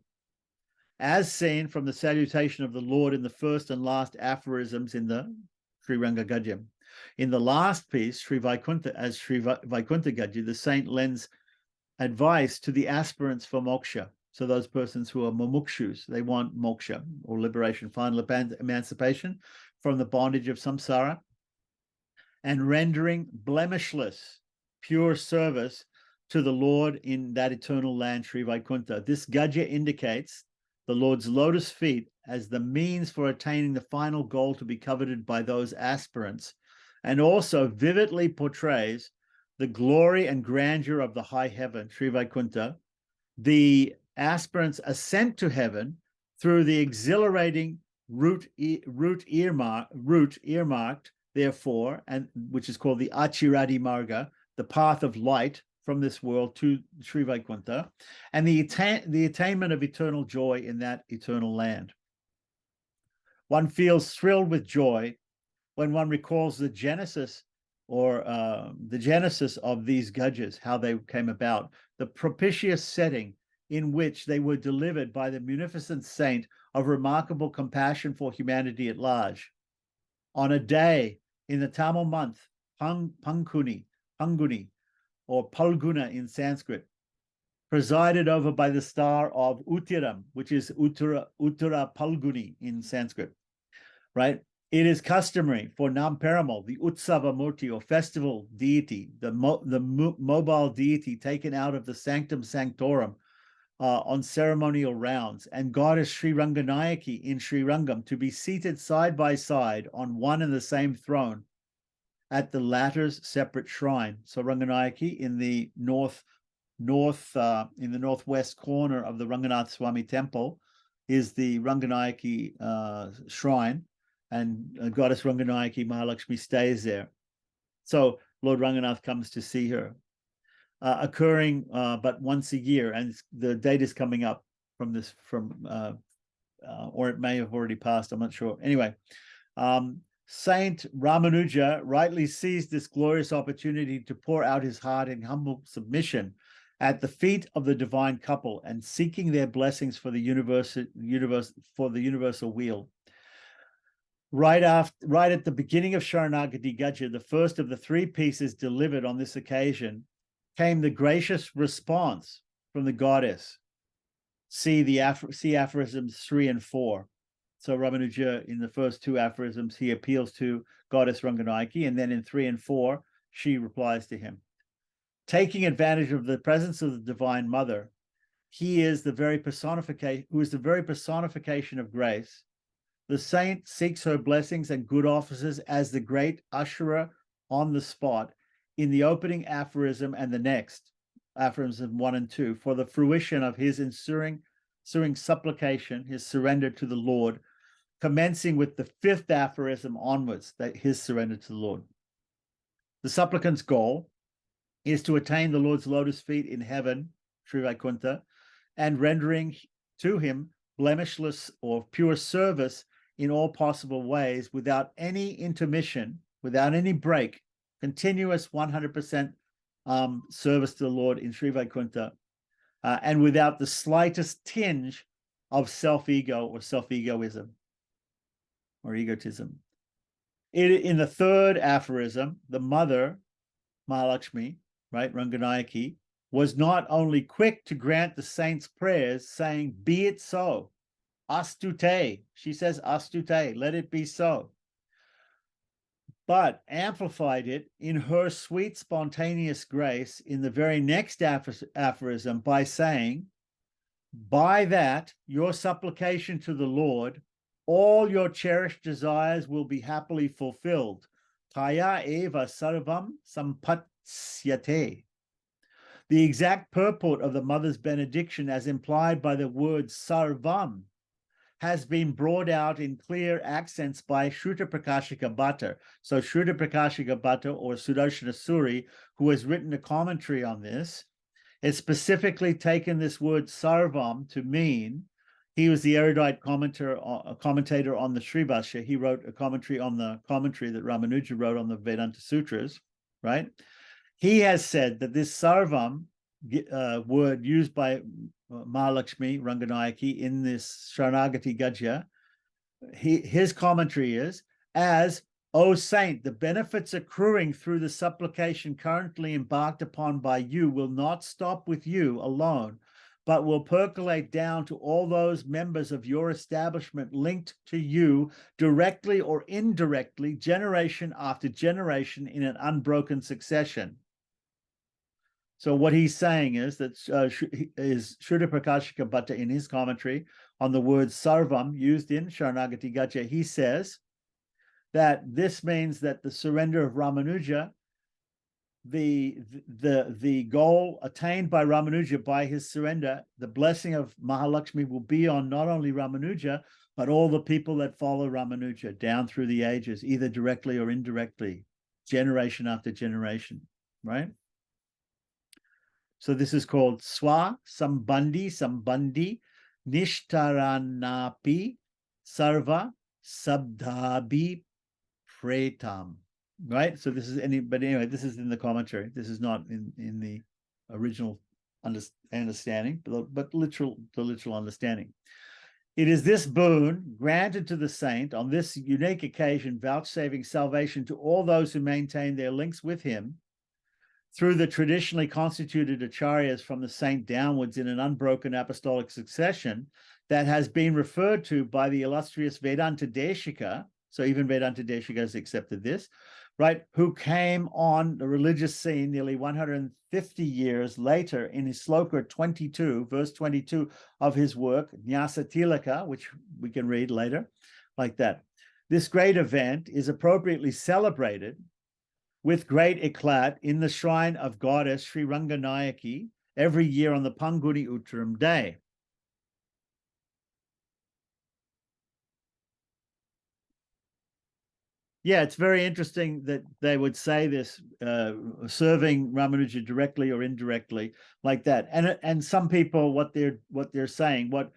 as seen from the salutation of the Lord in the first and last aphorisms in the Sri Ranga Gadyam. In the last piece, Sri Vaikuntha Gadya, the saint lends advice to the aspirants for moksha. So those persons who are mumukshus, they want moksha, or liberation, final emancipation from the bondage of samsara, and rendering blemishless, pure service to the Lord in that eternal land, Sri Vaikuntha. This Gadya indicates the Lord's lotus feet as the means for attaining the final goal to be coveted by those aspirants, and also vividly portrays the glory and grandeur of the high heaven, Sri Vaikuntha, the aspirants' ascent to heaven through the exhilarating route earmarked, therefore, and which is called the Achiradi Marga, the path of light from this world to Sri Vaikuntha, and the attainment of eternal joy in that eternal land. One feels thrilled with joy when one recalls the genesis of these Gadyas, how they came about, the propitious setting in which they were delivered by the munificent saint of remarkable compassion for humanity at large. On a day in the Tamil month, Panguni, or Palguna in Sanskrit, presided over by the star of Uttiram, which is Uttara Palguni in Sanskrit, right? It is customary for Namperamal, the Utsava Murti, or festival deity, the mobile deity taken out of the Sanctum Sanctorum on ceremonial rounds, and Goddess Sri Ranganayaki in Sri Rangam, to be seated side by side on one and the same throne at the latter's separate shrine. So Ranganayaki in the north in the northwest corner of the Ranganath Swami temple is the Ranganayaki shrine, and goddess Ranganayaki Mahalakshmi stays there. So Lord Ranganath comes to see her, occurring but once a year, and the date is coming up from this, or it may have already passed, I'm not sure. Anyway, Saint Ramanuja rightly seized this glorious opportunity to pour out his heart in humble submission at the feet of the divine couple and seeking their blessings for the universal weal. Right at the beginning of Sharanagati Gadya, the first of the three pieces delivered on this occasion, came the gracious response from the goddess. See aphorisms 3 and 4. So Ramanuja, in the first two aphorisms, he appeals to goddess Ranganayaki, and then in 3 and 4, she replies to him. Taking advantage of the presence of the Divine Mother, who is the very personification of grace, the saint seeks her blessings and good offices as the great usherer on the spot in the opening aphorism and the next, aphorism 1 and 2, for the fruition of his ensuing supplication, his surrender to the Lord, commencing with the 5th aphorism onwards, that his surrender to the Lord. The supplicant's goal is to attain the Lord's lotus feet in heaven, Sri Vaikuntha, and rendering to him blemishless or pure service in all possible ways, without any intermission, without any break, continuous 100% service to the Lord in Sri Vaikuntha, and without the slightest tinge of self-ego or self-egoism or egotism. In the 3rd aphorism, the mother, Mahalakshmi, right, Ranganayaki, was not only quick to grant the saint's prayers, saying, "Be it so," astute, she says, astute, let it be so, but amplified it in her sweet spontaneous grace in the very next aphorism by saying, "By that your supplication to the Lord, all your cherished desires will be happily fulfilled. Taya eva sarvam sampatsyate." The exact purport of the mother's benediction, as implied by the word sarvam, has been brought out in clear accents by Shruta Prakashika Bhatta. So Shruta Prakashika Bhatta, or Sudarshana Suri, who has written a commentary on this, has specifically taken this word sarvam to mean, he was the erudite commentator on the Srivasya. He wrote a commentary on the commentary that Ramanuja wrote on the Vedanta Sutras, right? He has said that this sarvam word used by Mahalakshmi Ranganayaki in this Sharanagati Gadya, his commentary is, as, "O saint, the benefits accruing through the supplication currently embarked upon by you will not stop with you alone, but will percolate down to all those members of your establishment linked to you directly or indirectly, generation after generation, in an unbroken succession." So what he's saying is that Shruta Prakashika Bhatta, in his commentary on the word sarvam used in Sharanagati Gadya, he says that this means that the surrender of Ramanuja, the goal attained by Ramanuja by his surrender, the blessing of Mahalakshmi will be on not only Ramanuja, but all the people that follow Ramanuja down through the ages, either directly or indirectly, generation after generation, right? So this is called Swa Sambandi Nishtaranapi Sarva Sabdhabi Pretam. Right? So this is but anyway, this is in the commentary. This is not in the original understanding, but the literal understanding. It is this boon granted to the saint on this unique occasion, vouchsafing salvation to all those who maintain their links with him through the traditionally constituted acharyas from the saint downwards in an unbroken apostolic succession, that has been referred to by the illustrious Vedanta Deshika. So even Vedanta Deshika has accepted this, right? Who came on the religious scene nearly 150 years later in his sloka 22, verse 22 of his work, Nyasa Tilaka, which we can read later, like that. This great event is appropriately celebrated with great eclat in the shrine of goddess Sri Ranganayaki, every year on the Panguni Uttaram day. Yeah, it's very interesting that they would say this, serving Ramanuja directly or indirectly, like that. And some people, what they're saying, what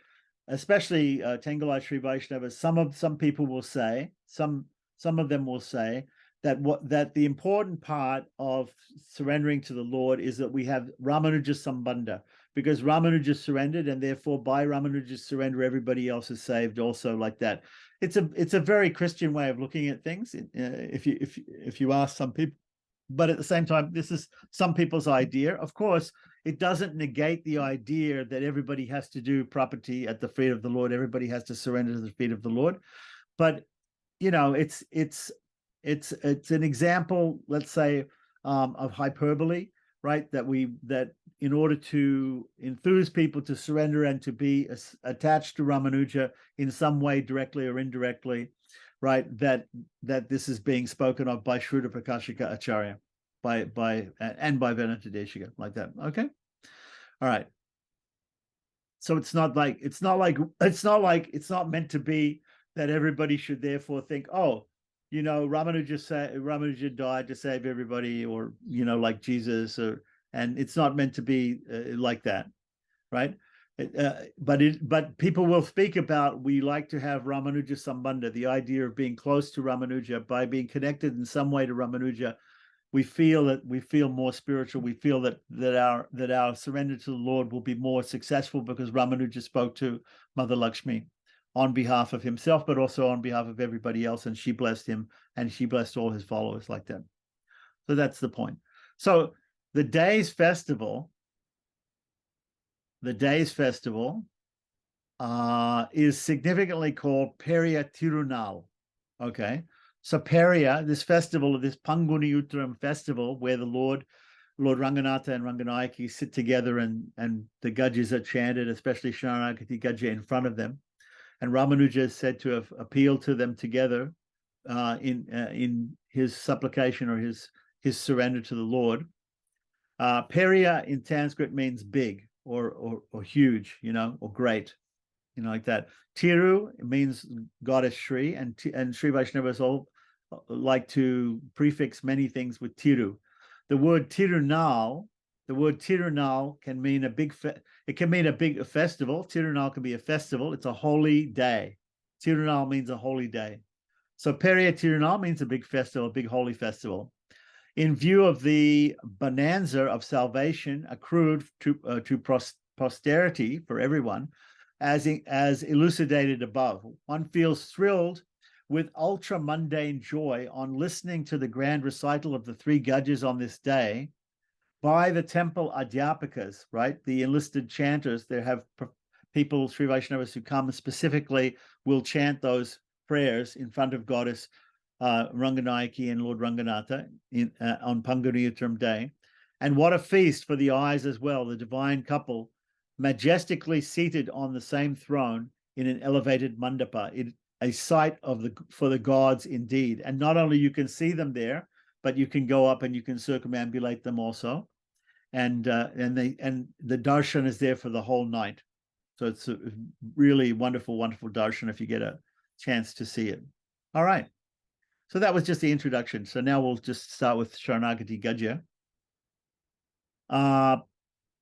especially Tengalai Sri Vaishnavas, some people will say, some of them will say that the important part of surrendering to the Lord is that we have Ramanuja Sambandha, because Ramanuja surrendered, and therefore by Ramanuja's surrender, everybody else is saved also, like that. It's a very Christian way of looking at things, if you ask some people. But at the same time, this is some people's idea. Of course, it doesn't negate the idea that everybody has to do property at the feet of the Lord. Everybody has to surrender to the feet of the Lord. But it's an example, let's say, of hyperbole, right? That in order to enthuse people to surrender and to be attached to Ramanuja in some way, directly or indirectly, right? That this is being spoken of by Shruta Prakashika Acharya, and by Venanta Deshika, like that. Okay, all right. So it's not meant to be that everybody should therefore think, oh, Ramanuja died to save everybody, or like Jesus, and it's not meant to be like that, right? But people will speak about, we like to have Ramanuja Sambandha, the idea of being close to Ramanuja. By being connected in some way to Ramanuja, we feel more spiritual. We feel that our surrender to the Lord will be more successful, because Ramanuja spoke to Mother Lakshmi on behalf of himself, but also on behalf of everybody else, and she blessed him, and she blessed all his followers, like that. So that's the point. So the day's festival is significantly called Periya Tirunal. Okay, so Periya, this festival, this Panguni Uttaram festival, where the Lord Ranganatha and Ranganayaki sit together, and the Gadyas are chanted, especially Sharanagati Gadya in front of them, and Ramanuja is said to have appealed to them together in his supplication, or his surrender to the Lord. Periya in Sanskrit means big, or huge, or great, like that. Tiru means goddess Shri, and Sri Vaishnavas all like to prefix many things with Tiru. The word Tirunal can mean a big festival. Tirunal can be a festival. It's a holy day. Tirunal means a holy day. So Periya Tirunal means a big festival, a big holy festival. In view of the bonanza of salvation accrued to posterity for everyone, as elucidated above, one feels thrilled with ultra mundane joy on listening to the grand recital of the three Gadyas on this day by the temple Adhyapakas, right? The enlisted chanters. There have people, Sri Vaishnavas, who come specifically will chant those prayers in front of Goddess Ranganayaki and Lord Ranganatha on Panguni Uttaram day. And what a feast for the eyes as well, the divine couple majestically seated on the same throne in an elevated mandapa, a sight for the gods indeed. And not only you can see them there, but you can go up and you can circumambulate them also. And the darshan is there for the whole night. So it's a really wonderful, wonderful darshan if you get a chance to see it. All right. So that was just the introduction. So now we'll just start with Sharanagati Gadya.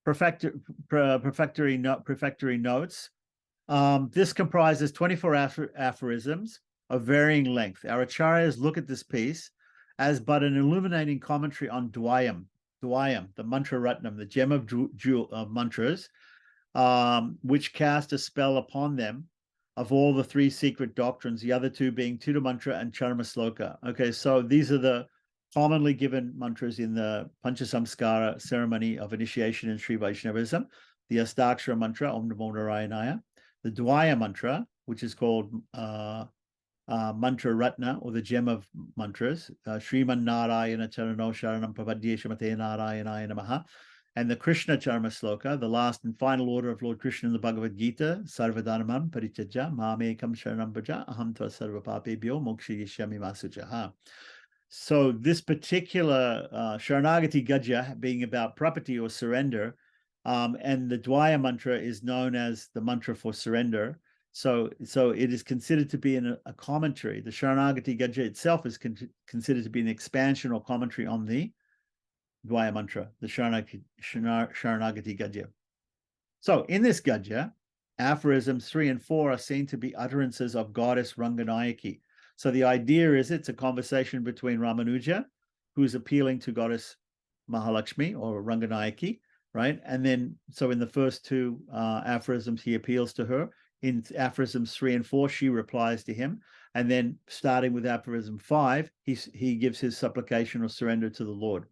Prefectory notes. This comprises 24 aphorisms of varying length. Our acharyas look at this piece as but an illuminating commentary on Dwayam, the mantra ratnam, the gem of mantras, which cast a spell upon them of all the three secret doctrines, the other two being Tira mantra and Charma sloka. Okay, so these are the commonly given mantras in the Panchasamskara ceremony of initiation in Sri Vaishnavism. The Astakshara mantra, Om Namo Narayanaya. The Dwaya mantra, which is called Mantra Ratna, or the gem of mantras, Sriman Narayana Charano Sharanam Pavadye Shamate Narayanaya Namaha. And the Krishna Charma Sloka, the last and final order of Lord Krishna in the Bhagavad Gita, Sarvadhanamam Parichaja, Mamekam Sharanam Bhaja, Aham Tva Sarva Papebhyo Mokshayishyami Masujaha. So this particular Sharanagati Gadya, being about property or surrender, And the Dwaya mantra is known as the mantra for surrender. So it is considered to be a commentary. The Sharanagati Gadya itself is considered to be an expansion or commentary on the Dwaya mantra, the Sharanagati Gadya. So in this Gadya, aphorisms 3 and 4 are seen to be utterances of goddess Ranganayaki. So the idea is it's a conversation between Ramanuja, who's appealing to goddess Mahalakshmi or Ranganayaki, right? And then, so in the first two aphorisms, he appeals to her. In aphorisms 3 and 4, she replies to him. And then starting with aphorism 5, he gives his supplication or surrender to the Lord.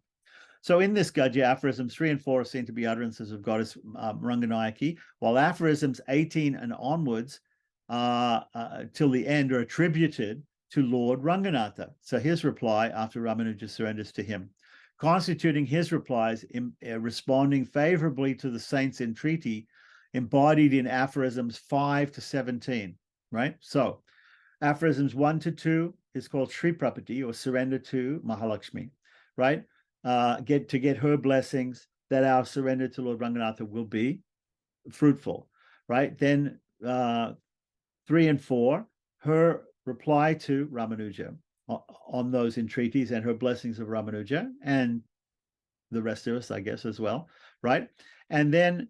So in this Gadya, aphorisms 3 and 4 are seen to be utterances of goddess Ranganayaki, while aphorisms 18 and onwards till the end are attributed to Lord Ranganatha. So his reply after Ramanuja surrenders to him, constituting his replies responding favorably to the saints' entreaty embodied in aphorisms 5 to 17, right? So aphorisms 1 to 2 is called Sri Prapati, or surrender to Mahalakshmi, right? Get her blessings that our surrender to Lord Ranganatha will be fruitful, right? Then 3 and 4, her reply to Ramanuja on those entreaties and her blessings of Ramanuja and the rest of us, I guess, as well, right? And then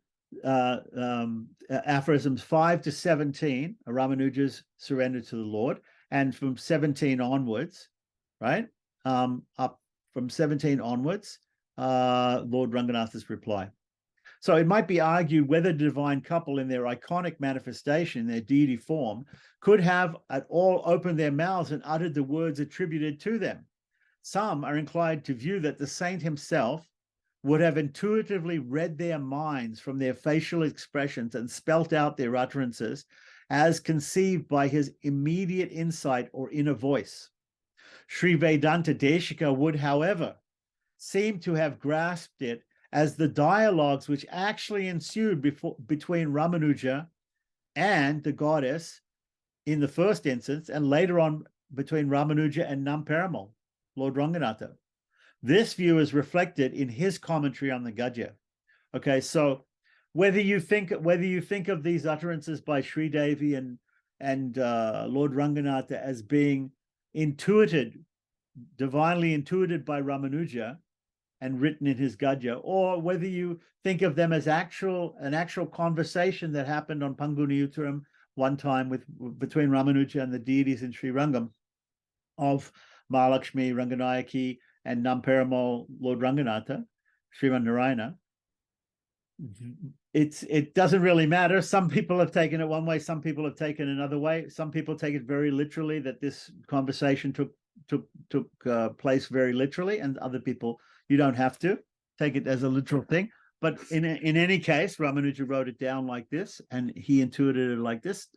aphorisms 5 to 17 are Ramanuja's surrender to the Lord, and from 17 onwards, right, up from 17 onwards, Lord Ranganatha's reply. So it might be argued whether the divine couple in their iconic manifestation, their deity form, could have at all opened their mouths and uttered the words attributed to them. Some are inclined to view that the saint himself would have intuitively read their minds from their facial expressions and spelt out their utterances as conceived by his immediate insight or inner voice. Sri Vedanta Deshika would, however, seem to have grasped it as the dialogues which actually ensued between Ramanuja and the goddess in the first instance, and later on between Ramanuja and Namperamal, Lord Ranganatha. This view is reflected in his commentary on the Gadya. Okay, so whether you think of these utterances by Sri Devi and Lord Ranganatha as being divinely intuited by Ramanuja and written in his Gadya, or whether you think of them as an actual conversation that happened on Panguni Uttaram one time between Ramanuja and the deities in Sri Rangam of Mahalakshmi, Ranganayaki, and Namperamal, Lord Ranganatha, Sriman Narayana. It doesn't really matter. Some people have taken it one way, some people have taken another way. Some people take it very literally, that this conversation took place very literally, and other people, you don't have to take it as a literal thing. But in any case, Ramanuja wrote it down like this, and he intuited it like this.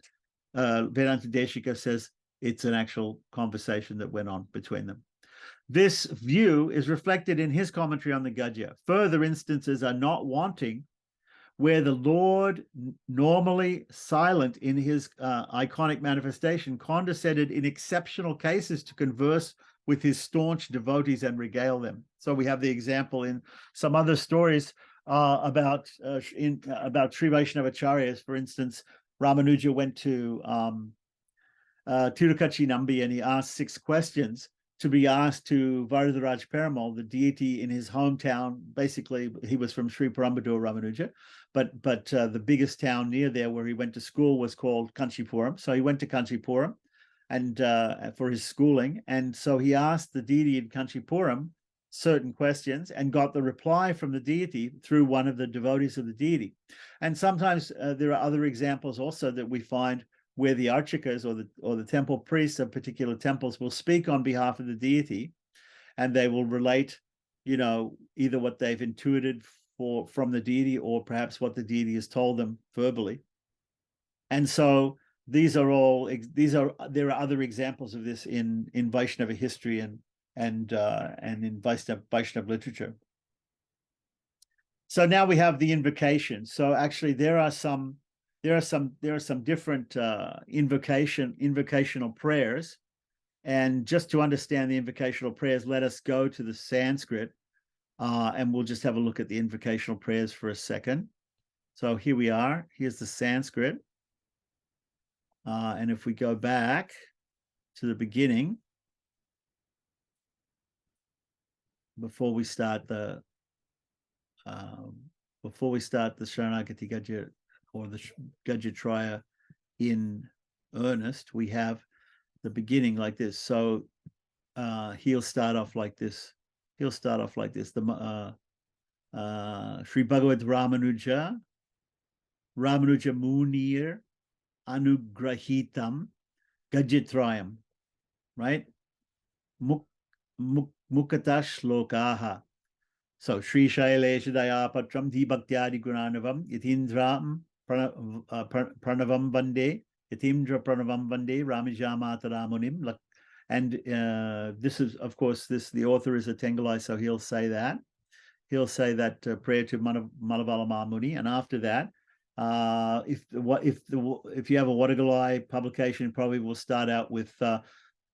Vedanta Deshika says it's an actual conversation that went on between them. This view is reflected in his commentary on the Gadya. Further instances are not wanting where the Lord, normally silent in his iconic manifestation, condescended in exceptional cases to converse with his staunch devotees and regale them. So we have the example in some other stories about Sri Vaishnavacharyas. For instance, Ramanuja went to Tirukachi Nambi and he asked 6 questions to be asked to Varadaraj Perumal, the deity in his hometown. Basically, he was from Sri Parambadur Ramanuja, but the biggest town near there where he went to school was called Kanchipuram. So he went to Kanchipuram and for his schooling. And so he asked the deity in Kanchipuram certain questions and got the reply from the deity through one of the devotees of the deity. And sometimes there are other examples also that we find where the archakas or the temple priests of particular temples will speak on behalf of the deity, and they will relate, either what they've intuited from the deity or perhaps what the deity has told them verbally. And so there are other examples of this in Vaishnava history and in Vaishnava literature. So now we have the invocation. So actually there are some different invocational prayers. And just to understand the invocational prayers, let us go to the Sanskrit. And we'll just have a look at the invocational prayers for a second. So here we are. Here's the Sanskrit. And if we go back to the beginning, before we start the Sharanagati Gadya or the Gadya Traya in earnest, we have the beginning like this. So he'll start off like this. The Sri Bhagavad Ramanuja Munir Anugrahitam Gadya Trayam, right? Mukata Shlokaha. So Sri Shailesha Dayapatram Dibhaktyadi Gunanavam Yatindram Pranavam Vande Yatimdra Pranavam Vande Ramijamata Ramunim. And this is, of course, the author is a Tengalai, so he'll say that. He'll say that prayer to Malavala Muni, and after that, if you have a Wadagalai publication, probably will start out with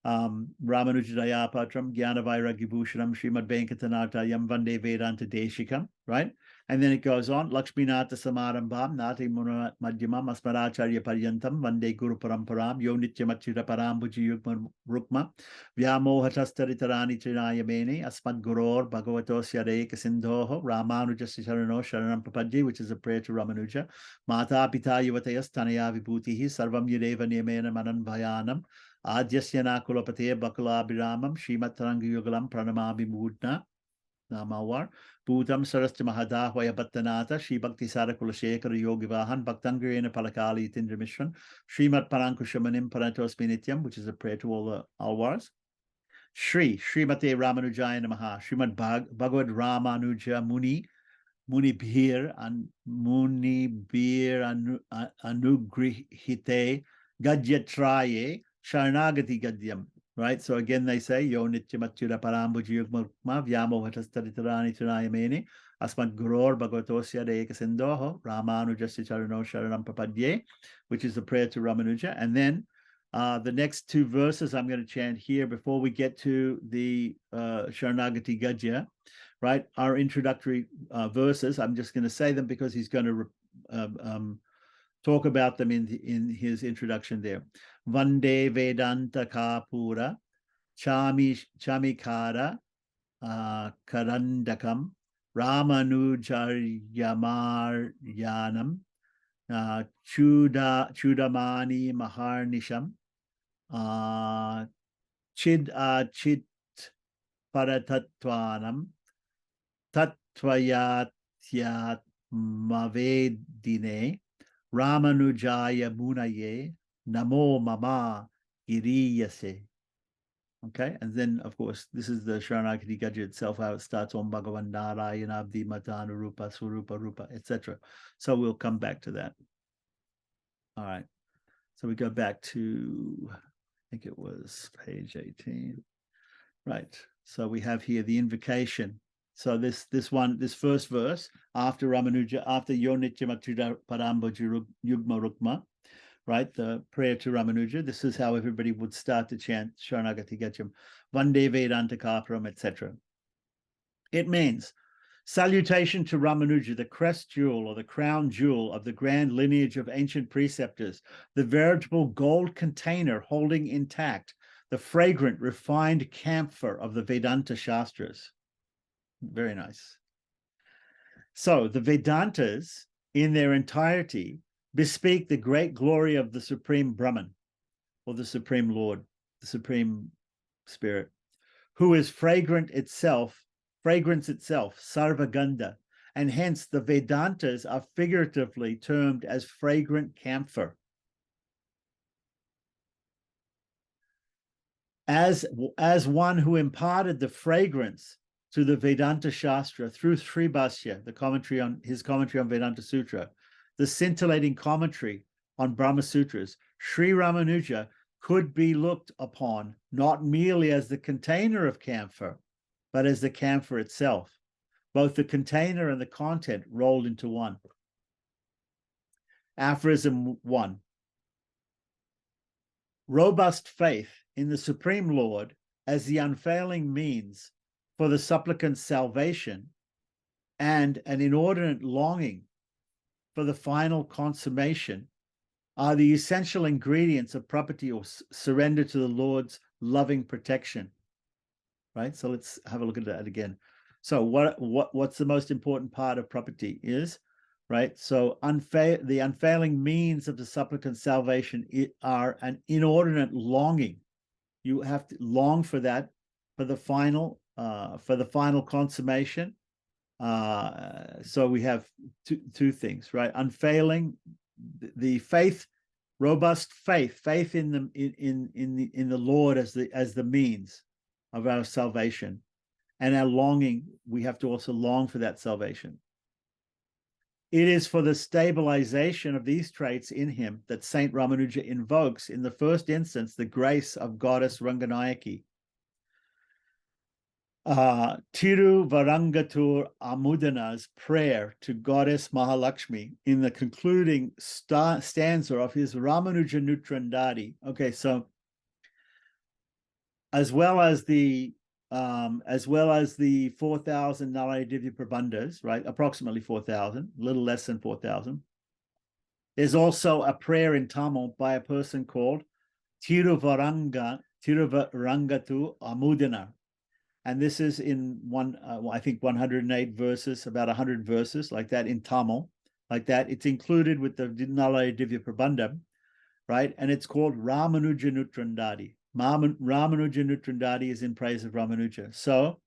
Ramanujadaya Patram Jnana Vairagibhushanam Srimad Venkatanata Yam Vande Vedanta Deshikam, right? And then it goes on, Lakshminata Samarambham Nati Madhyamam Asmaracharya Paryantam Vande Guru Paramparam Yo Nityamachira Parambuji Yugma Rukma Vyamohatastaritarani Trinayameni Asmad Guror Bhagavatos Yareka Sindhoho Ramanujasya Sharano Sharanam Papadji, which is a prayer to Ramanuja. Mata Pita Yuvatayas Tanaya Vibhutihi Sarvam Yudeva Niyamena Manan Bhayanam Adyasya Nakulapate Bakulabiramam Shrimatrangi Yugalam Pranamabhi Mudna Namawar Bhutam Sarasya Mahadahvaya Bhattanata Shri Bhakti Sarakula Shekhara Yogi Vahan Bhaktangrena Palakali Tindra Mishran Srimat Parankushamanim Paratos Binityam, which is a prayer to all the Alwars. Srimate Ramanujaya Namaha Srimad Bhagavad Ramanuja Munibhir Anugrihite Gadyatraye Sharanagati Gadyam. Right, so again they say Yo Nityamachura Parambuji Yugma Vyamohatastaritarani Trinayameni Asmad Guror Bhagavatosya Deka Sindoho Ramanujasya Charano Sharanam Papadye, which is the prayer to Ramanuja. And then the next two verses I'm going to chant here before we get to the Sharanagati Gadya, right, our introductory verses. I'm just going to say them because he's going to talk about them in his introduction there. Vande Vedanta Kapura Chamikara Karandakam Ramanujaryamaryanam Chudamani Maharnisham Chid Paratatvanam Tatvayat Mavedine Ramanujaya Munaye Namo Mama Giriyase. Okay, and then of course this is the Sharanagati Gadya itself, how it starts on Bhagavan Narayana Abdi Matanu Rupa Swarupa Rupa, etc. So we'll come back to that. All right. So we go back to, I think it was page 18. Right. So we have here the invocation. So this first verse after Ramanuja, after Yo Nityamachura Parambuji Yugma Rukma, right, the prayer to Ramanuja, this is how everybody would start to chant Sharanagati Gatyam, Vande Vedanta Kaparam, etc. It means salutation to Ramanuja, the crest jewel or the crown jewel of the grand lineage of ancient preceptors, the veritable gold container holding intact the fragrant, refined camphor of the Vedanta Shastras. Very nice. So the Vedantas in their entirety bespeak the great glory of the Supreme Brahman, or the Supreme Lord, the Supreme Spirit, who is fragrance itself, Sarvagandha, and hence the Vedantas are figuratively termed as fragrant camphor. As one who imparted the fragrance to the Vedanta Shastra through Sri Bhashya, his commentary on Vedanta Sutra, the scintillating commentary on Brahma Sutras, Sri Ramanuja could be looked upon not merely as the container of camphor, but as the camphor itself, both the container and the content rolled into one. Aphorism 1. Robust faith in the Supreme Lord as the unfailing means for the supplicant's salvation and an inordinate longing for the final consummation are the essential ingredients of property or surrender to the Lord's loving protection. Right? So let's have a look at that again. So what's the most important part of property is, right? So the unfailing means of the supplicant's salvation are an inordinate longing. You have to long for that, for the final consummation. So we have two things, right? Unfailing, the faith, robust faith in the Lord as the means of our salvation, and our longing. We have to also long for that salvation. It is for the stabilization of these traits in him that Saint Ramanuja invokes, in the first instance, the grace of Goddess Ranganayaki. Tiruvarangatur Amudana's prayer to Goddess Mahalakshmi in the concluding stanza of his Ramanuja Nutrandadi. Okay, so as well as the 4,000 Nalaya Divya Prabandhas, right? Approximately 4,000, a little less than 4,000. There's also a prayer in Tamil by a person called Tiruvarangatu Amudana. And this is in I think 108 verses, about 100 verses like that in Tamil, like that. It's included with the Nalaya Divya Prabandha, right? And it's called Ramanuja Nutrandadi. Ramanuja Nutrandadi is in praise of Ramanuja. So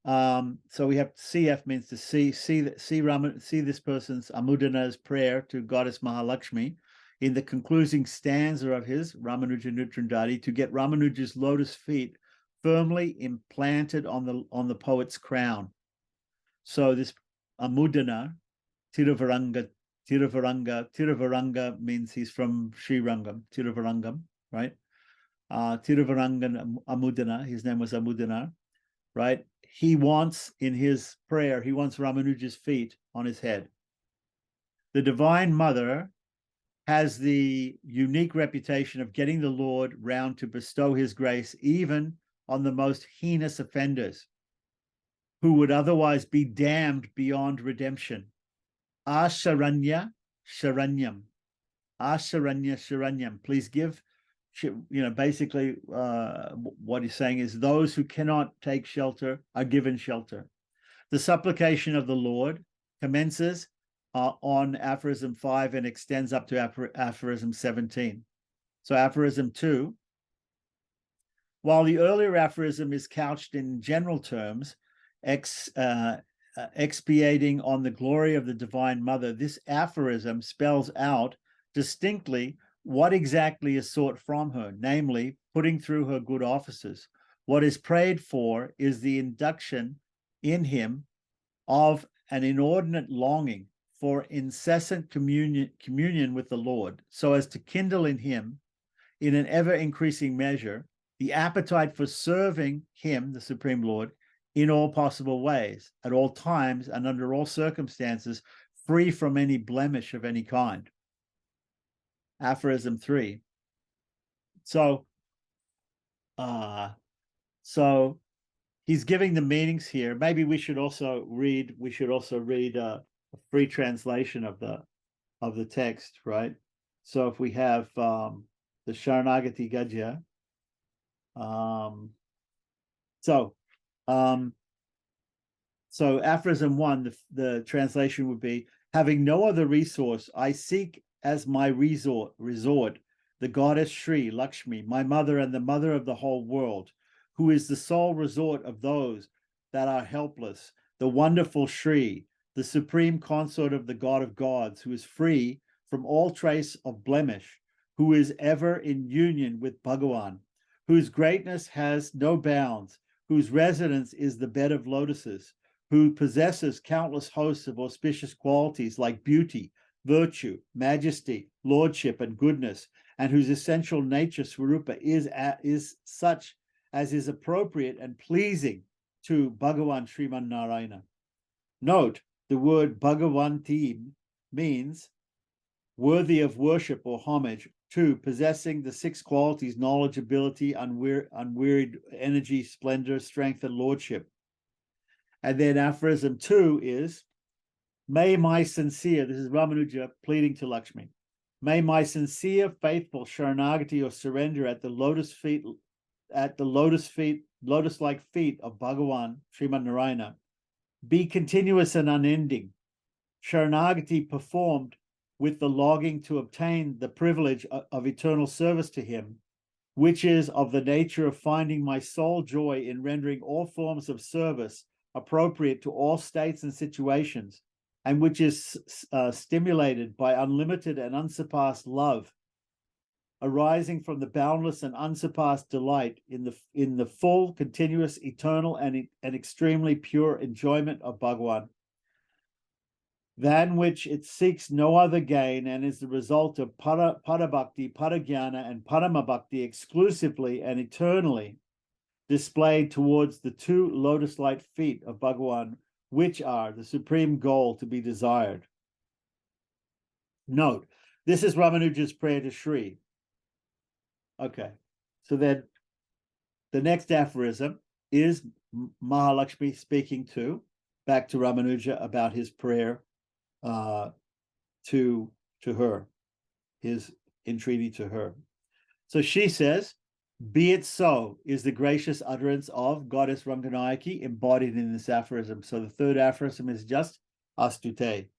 we have CF means to see this person's Amudana's prayer to Goddess Mahalakshmi in the concluding stanza of his Ramanuja Nutrandadi to get Ramanuja's lotus feet firmly implanted on the poet's crown. So this Amudana, Tiruvaranga means he's from Srirangam, Tiruvarangam, right? Tiruvarangan Amudana, his name was Amudana, right? He wants, in his prayer, he wants Ramanuja's feet on his head. The Divine Mother has the unique reputation of getting the Lord round to bestow his grace even on the most heinous offenders who would otherwise be damned beyond redemption. Asharanya Sharanyam. Asharanya Sharanyam. Please give, basically what he's saying is those who cannot take shelter are given shelter. The supplication of the Lord commences on aphorism 5 and extends up to aphorism 17. So aphorism 2, while the earlier aphorism is couched in general terms, expiating on the glory of the Divine Mother, this aphorism spells out distinctly what exactly is sought from her, namely, putting through her good offices. What is prayed for is the induction in him of an inordinate longing for incessant communion with the Lord, so as to kindle in him, in an ever-increasing measure, the appetite for serving him, the Supreme Lord, in all possible ways, at all times, and under all circumstances, free from any blemish of any kind. Aphorism 3. So he's giving the meanings here. Maybe we should also read a free translation of the text, right? So if we have the Sharanagati Gadya, so aphorism 1, the translation would be, having no other resource, I seek as my resort, the goddess Sri Lakshmi, my mother and the mother of the whole world, who is the sole resort of those that are helpless, the wonderful Sri, the supreme consort of the God of gods, who is free from all trace of blemish, who is ever in union with Bhagavan, whose greatness has no bounds, whose residence is the bed of lotuses, who possesses countless hosts of auspicious qualities like beauty, virtue, majesty, lordship, and goodness, and whose essential nature, Swarupa, is such as is appropriate and pleasing to Bhagavan Sriman Narayana. Note, the word Bhagavanti means worthy of worship or homage, 2, possessing the 6 qualities, knowledge, ability, unwearied energy, splendor, strength, and lordship. And then aphorism 2 is, may my sincere, this is Ramanuja pleading to Lakshmi, may my sincere, faithful Sharanagati or surrender at the lotus-like feet of Bhagavan, Srimad Narayana, be continuous and unending. Sharanagati performed with the longing to obtain the privilege of eternal service to him, which is of the nature of finding my sole joy in rendering all forms of service appropriate to all states and situations, and which is stimulated by unlimited and unsurpassed love, arising from the boundless and unsurpassed delight in the full, continuous, eternal, and extremely pure enjoyment of Bhagavan, than which it seeks no other gain, and is the result of Parabhakti, Paragyana, and Paramabhakti exclusively and eternally displayed towards the two lotus-like feet of Bhagavan, which are the supreme goal to be desired. Note, this is Ramanuja's prayer to Sri. Okay, so then the next aphorism is Mahalakshmi speaking back to Ramanuja about his prayer to her, his entreaty to her. So she says, be it so is the gracious utterance of Goddess Ranganayaki embodied in this aphorism. So the third aphorism is just astute,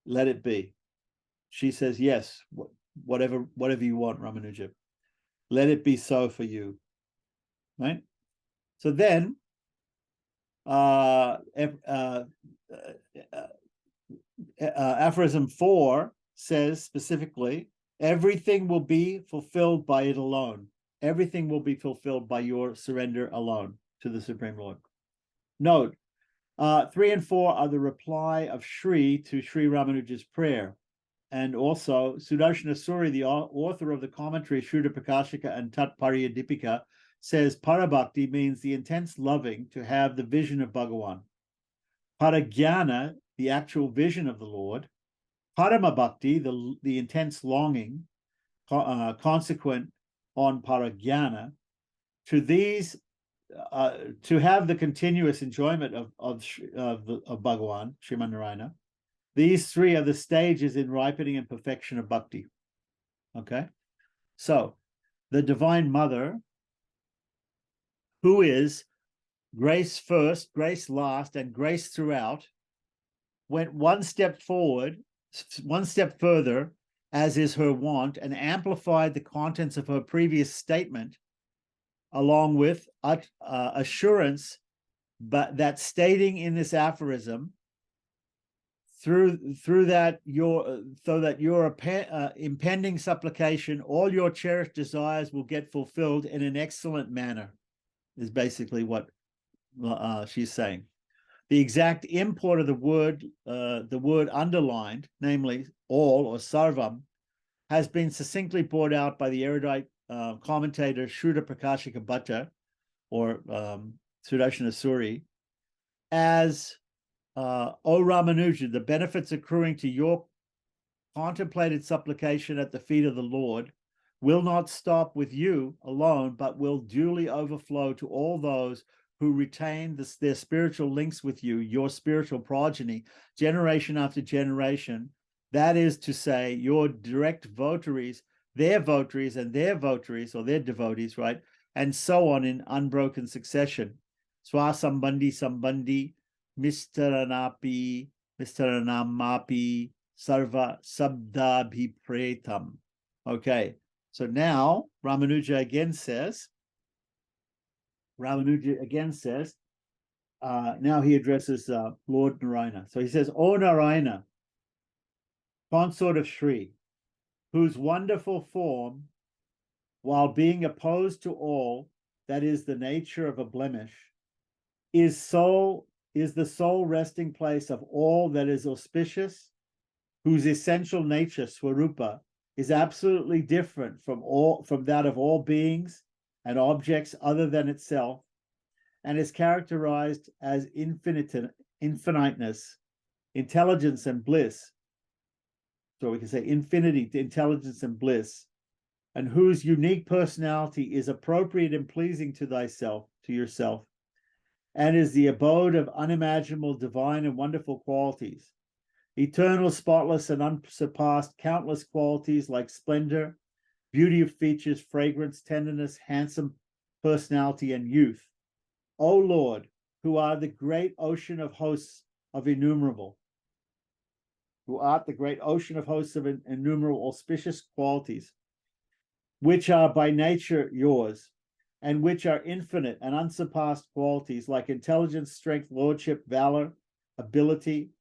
let it be. She says, yes, whatever you want, Ramanuja, let it be so for you, right? So then aphorism 4 says specifically, everything will be fulfilled by it alone. Everything will be fulfilled by your surrender alone to the Supreme Lord. Note, 3 and 4 are the reply of Sri to Sri Ramanuja's prayer. And also, Sudarshana Suri, the author of the commentary Shuddha Prakashika and Tatparya Dipika, says Parabhakti means the intense loving to have the vision of Bhagavan. Paragyana, the actual vision of the Lord. Paramabhakti, the intense longing consequent on Paragyana. To these, to have the continuous enjoyment of Bhagavan, Srimad Narayana. These three are the stages in ripening and perfection of bhakti. Okay, so the Divine Mother, who is grace first, grace last, and grace throughout, went one step forward, one step further, as is her wont, and amplified the contents of her previous statement, along with assurance, but that stating in this aphorism, through that your impending supplication, all your cherished desires will get fulfilled in an excellent manner, is basically what she's saying. The exact import of the word underlined, namely all or sarvam, has been succinctly brought out by the erudite commentator Shuddha Prakashika Bhatta, or Sudarshana Suri, as O Ramanuja, the benefits accruing to your contemplated supplication at the feet of the Lord will not stop with you alone, but will duly overflow to all those who retain their spiritual links with you, your spiritual progeny, generation after generation. That is to say, your direct votaries, their votaries and their votaries, or their devotees, right? And so on in unbroken succession. Swasambandhi Sambandhi, Mistaranapi, Mistaranamapi, Sarva Sabdabhipretam. Okay, so now Ramanuja again says, now he addresses Lord Narayana. So he says, O Narayana, consort of Sri, whose wonderful form, while being opposed to all that is the nature of a blemish, is the sole resting place of all that is auspicious, whose essential nature, Swarupa, is absolutely different from that of all beings and objects other than itself, and is characterized as infiniteness, intelligence, and bliss. So we can say infinity, intelligence, and bliss, and whose unique personality is appropriate and pleasing to thyself, to yourself, and is the abode of unimaginable, divine, and wonderful qualities. Eternal, spotless, and unsurpassed, countless qualities like splendor, beauty of features, fragrance, tenderness, handsome personality, and youth. O Lord, who are the great ocean of hosts of innumerable, who art the great ocean of hosts of innumerable auspicious qualities, which are by nature yours, and which are infinite and unsurpassed qualities like intelligence, strength, lordship, valor, ability,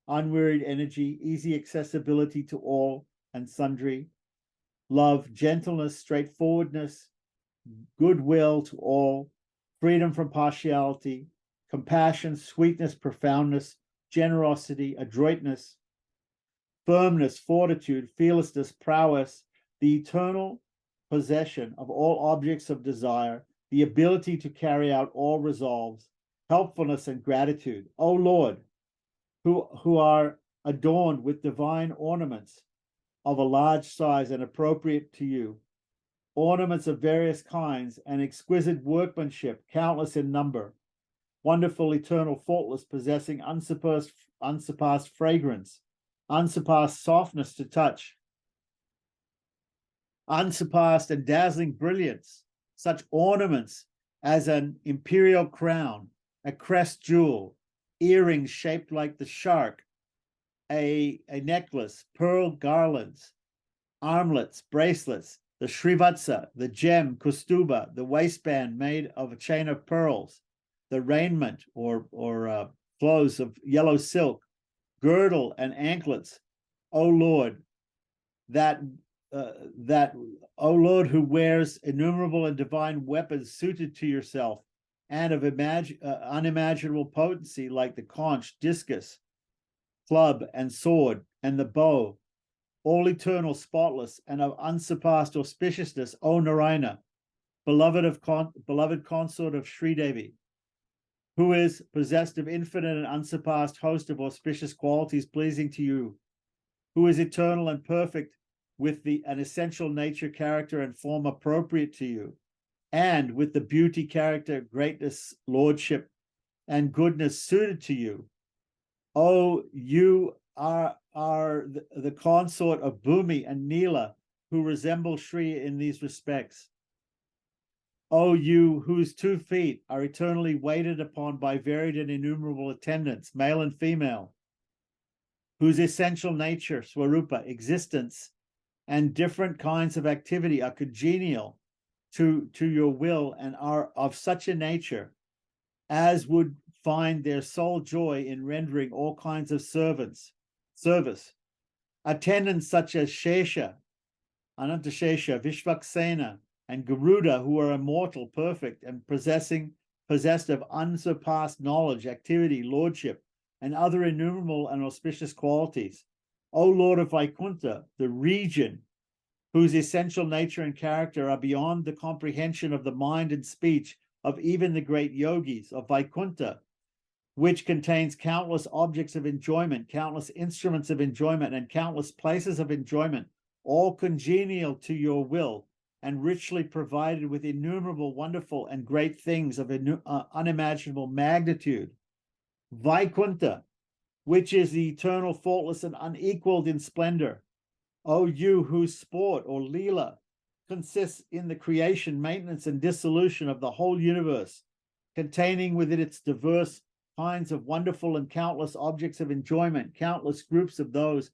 unwearied energy, easy accessibility to all and sundry, love, gentleness, straightforwardness, goodwill to all, freedom from partiality, compassion, sweetness, profoundness, generosity, adroitness, firmness, fortitude, fearlessness, prowess, the eternal possession of all objects of desire, the ability to carry out all resolves, helpfulness and gratitude. O Lord, who are adorned with divine ornaments of a large size and appropriate to you, ornaments of various kinds and exquisite workmanship, countless in number, wonderful, eternal, faultless, possessing unsurpassed fragrance, unsurpassed softness to touch, unsurpassed and dazzling brilliance, such ornaments as an imperial crown, a crest jewel, earrings shaped like the shark, a necklace, pearl garlands, armlets, bracelets, the srivatsa, the gem, kustuba, the waistband made of a chain of pearls, the raiment or clothes of yellow silk, girdle and anklets. O Lord, O Lord, who wears innumerable and divine weapons suited to yourself and of unimaginable potency like the conch, discus, club, and sword, and the bow, all eternal, spotless, and of unsurpassed auspiciousness, O Narayana, beloved consort of Sri Devi, who is possessed of infinite and unsurpassed host of auspicious qualities pleasing to you, who is eternal and perfect with an essential nature, character, and form appropriate to you, and with the beauty, character, greatness, lordship, and goodness suited to you. Oh, you are the consort of Bhumi and Nila, who resemble Shri in these respects. O you whose 2 feet are eternally waited upon by varied and innumerable attendants, male and female, whose essential nature, swarupa, existence, and different kinds of activity are congenial to your will and are of such a nature as would find their sole joy in rendering all kinds of service. Attendants such as Shesha, Anantashesha, Vishvaksena, and Garuda, who are immortal, perfect, and possessed of unsurpassed knowledge, activity, lordship, and other innumerable and auspicious qualities. O Lord of Vaikuntha, the region whose essential nature and character are beyond the comprehension of the mind and speech of even the great yogis of Vaikuntha, which contains countless objects of enjoyment, countless instruments of enjoyment, and countless places of enjoyment, all congenial to your will, and richly provided with innumerable wonderful and great things of unimaginable magnitude. Vaikuntha, which is the eternal, faultless, and unequaled in splendor. O you whose sport or lila consists in the creation, maintenance, and dissolution of the whole universe, containing within its diverse kinds of wonderful and countless objects of enjoyment, countless groups of those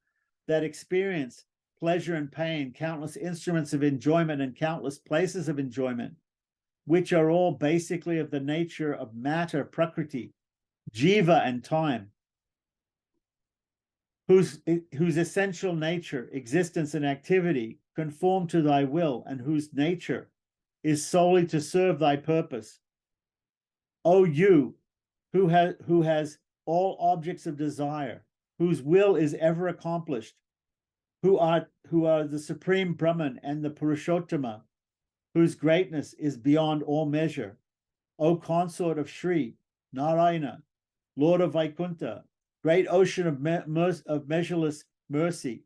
that experience pleasure and pain, countless instruments of enjoyment, and countless places of enjoyment, which are all basically of the nature of matter, prakriti, jiva, and time, whose essential nature, existence, and activity conform to thy will, and whose nature is solely to serve thy purpose. O you, who has all objects of desire, whose will is ever accomplished, who are the supreme Brahman and the Purushottama, whose greatness is beyond all measure. O consort of Sri, Narayana, Lord of Vaikuntha, great ocean of measureless mercy,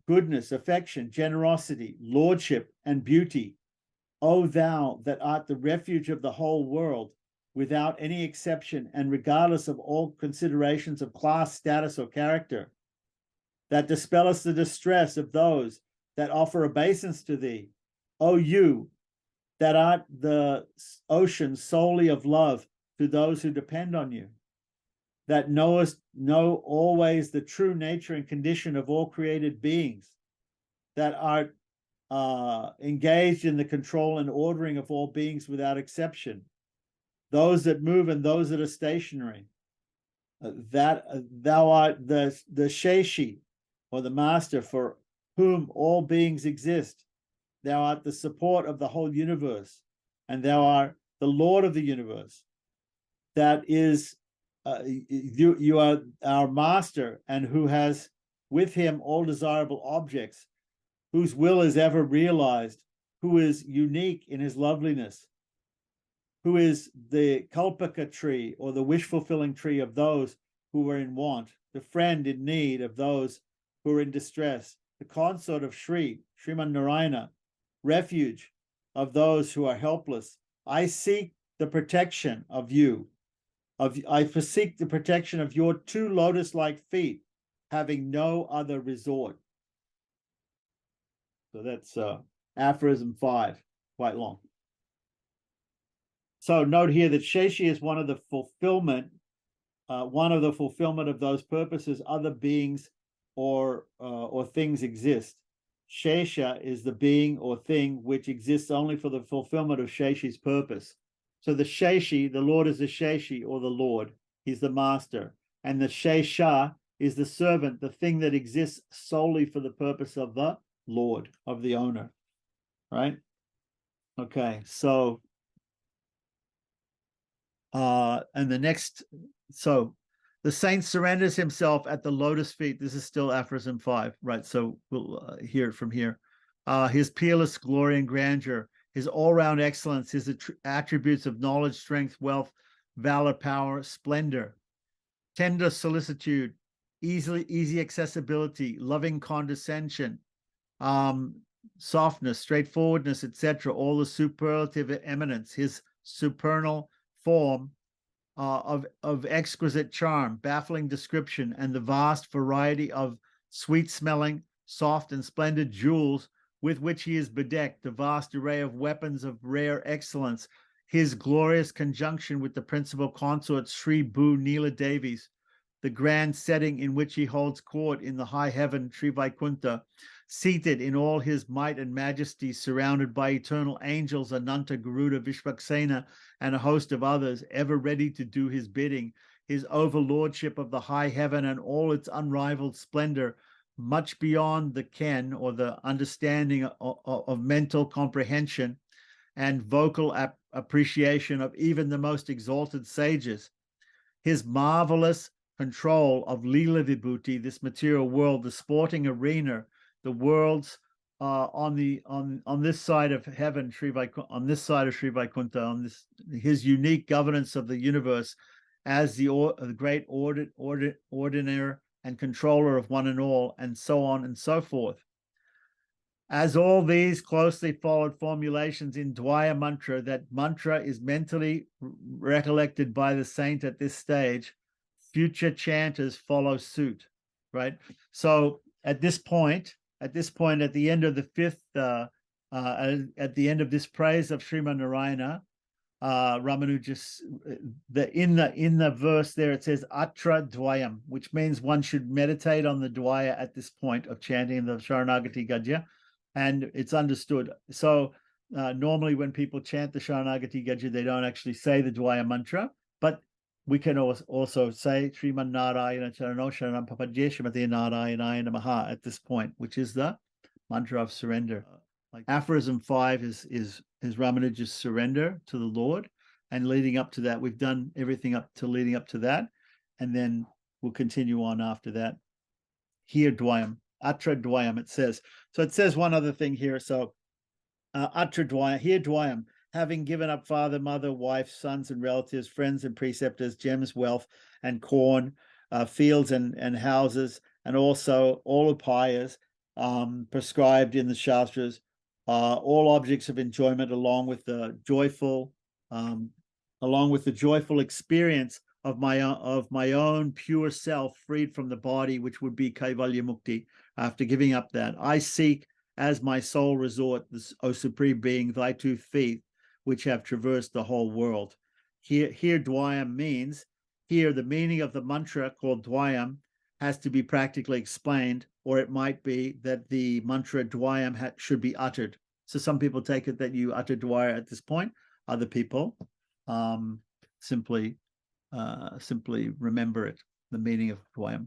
goodness, affection, generosity, lordship, and beauty. O thou that art the refuge of the whole world, without any exception and regardless of all considerations of class, status, or character, that dispellest the distress of those that offer obeisance to thee, O you that art the ocean solely of love to those who depend on you, that know always the true nature and condition of all created beings, that art engaged in the control and ordering of all beings without exception, those that move and those that are stationary, that thou art the Sheshi, or the master for whom all beings exist. Thou art the support of the whole universe, and thou art the Lord of the universe. That is, you are our master, and who has with him all desirable objects, whose will is ever realized, who is unique in his loveliness, who is the kalpaka tree, or the wish-fulfilling tree of those who are in want, the friend in need of those who are in distress, the consort of Sriman Narayana, refuge of those who are helpless. I seek the protection of you. I seek the protection of your two lotus-like feet, having no other resort. So that's aphorism 5, quite long. So note here that Sheshi is one of the fulfillment of those purposes other beings or things exist. Shesha is the being or thing which exists only for the fulfillment of Sheshi's purpose. So the Sheshi, the Lord is the Sheshi, or the Lord. He's the master. And the Shesha is the servant, the thing that exists solely for the purpose of the Lord, of the owner. Right? Okay, so and the next, so the saint surrenders himself at the lotus feet. This is still aphorism 5, right? So we'll hear it from here. His peerless glory and grandeur, his all-round excellence, his attributes of knowledge, strength, wealth, valor, power, splendor, tender solicitude, easy accessibility, loving condescension, softness, straightforwardness, etc. All the superlative eminence, his supernal form of exquisite charm, baffling description, and the vast variety of sweet-smelling, soft and splendid jewels with which he is bedecked, the vast array of weapons of rare excellence, his glorious conjunction with the principal consort Sri Bhu Neela Devis, the grand setting in which he holds court in the high heaven Sri Vaikuntha, seated in all his might and majesty, surrounded by eternal angels, Ananta, Garuda, Vishvaksena, and a host of others, ever ready to do his bidding, his overlordship of the high heaven and all its unrivaled splendor, much beyond the ken or the understanding of mental comprehension and vocal appreciation of even the most exalted sages. His marvelous control of Leela Vibhuti, this material world, the sporting arena, the worlds on this side of heaven, on this side of Sri Vaikuntha, on this his unique governance of the universe as the great ordinator and controller of one and all, and so on and so forth. As all these closely followed formulations in Dwaya mantra, that mantra is mentally recollected by the saint at this stage, future chanters follow suit, right? So at this point, at the end of the fifth, at the end of this praise of Sriman Narayana, Ramanuja, in the verse there, it says Atra Dwayam, which means one should meditate on the Dwaya at this point of chanting the Sharanagati Gadya, and it's understood. So normally when people chant the Sharanagati Gadya, they don't actually say the Dwaya mantra, but we can also say Sriman Narayana Charano Sharanam Papadye Shrimate Narayanaya Namaha at this point, which is the mantra of surrender. Like aphorism 5 is Ramanuja's surrender to the Lord, and leading up to that, we've done everything leading up to that, and then we'll continue on after that. Here Dwayam, Atra Dwayam, it says. So it says one other thing here. So Atra Dwayam, here Dwayam, having given up father, mother, wife, sons and relatives, friends and preceptors, gems, wealth and corn, fields and houses, and also all upayas prescribed in the Shastras, all objects of enjoyment, along with the joyful along with the joyful experience of my own pure self, freed from the body, which would be Kaivalya Mukti, after giving up that. I seek as my sole resort, this, O Supreme Being, thy 2 feet, which have traversed the whole world. Here Dwayam means, here the meaning of the mantra called Dwayam has to be practically explained, or it might be that the mantra Dwayam should be uttered. So some people take it that you utter Dwaya at this point. Other people simply remember it, the meaning of Dwayam.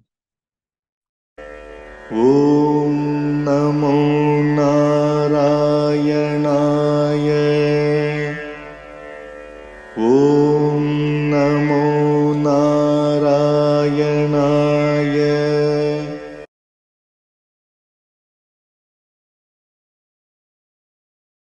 Om Namo Narayanaaya. Om Namo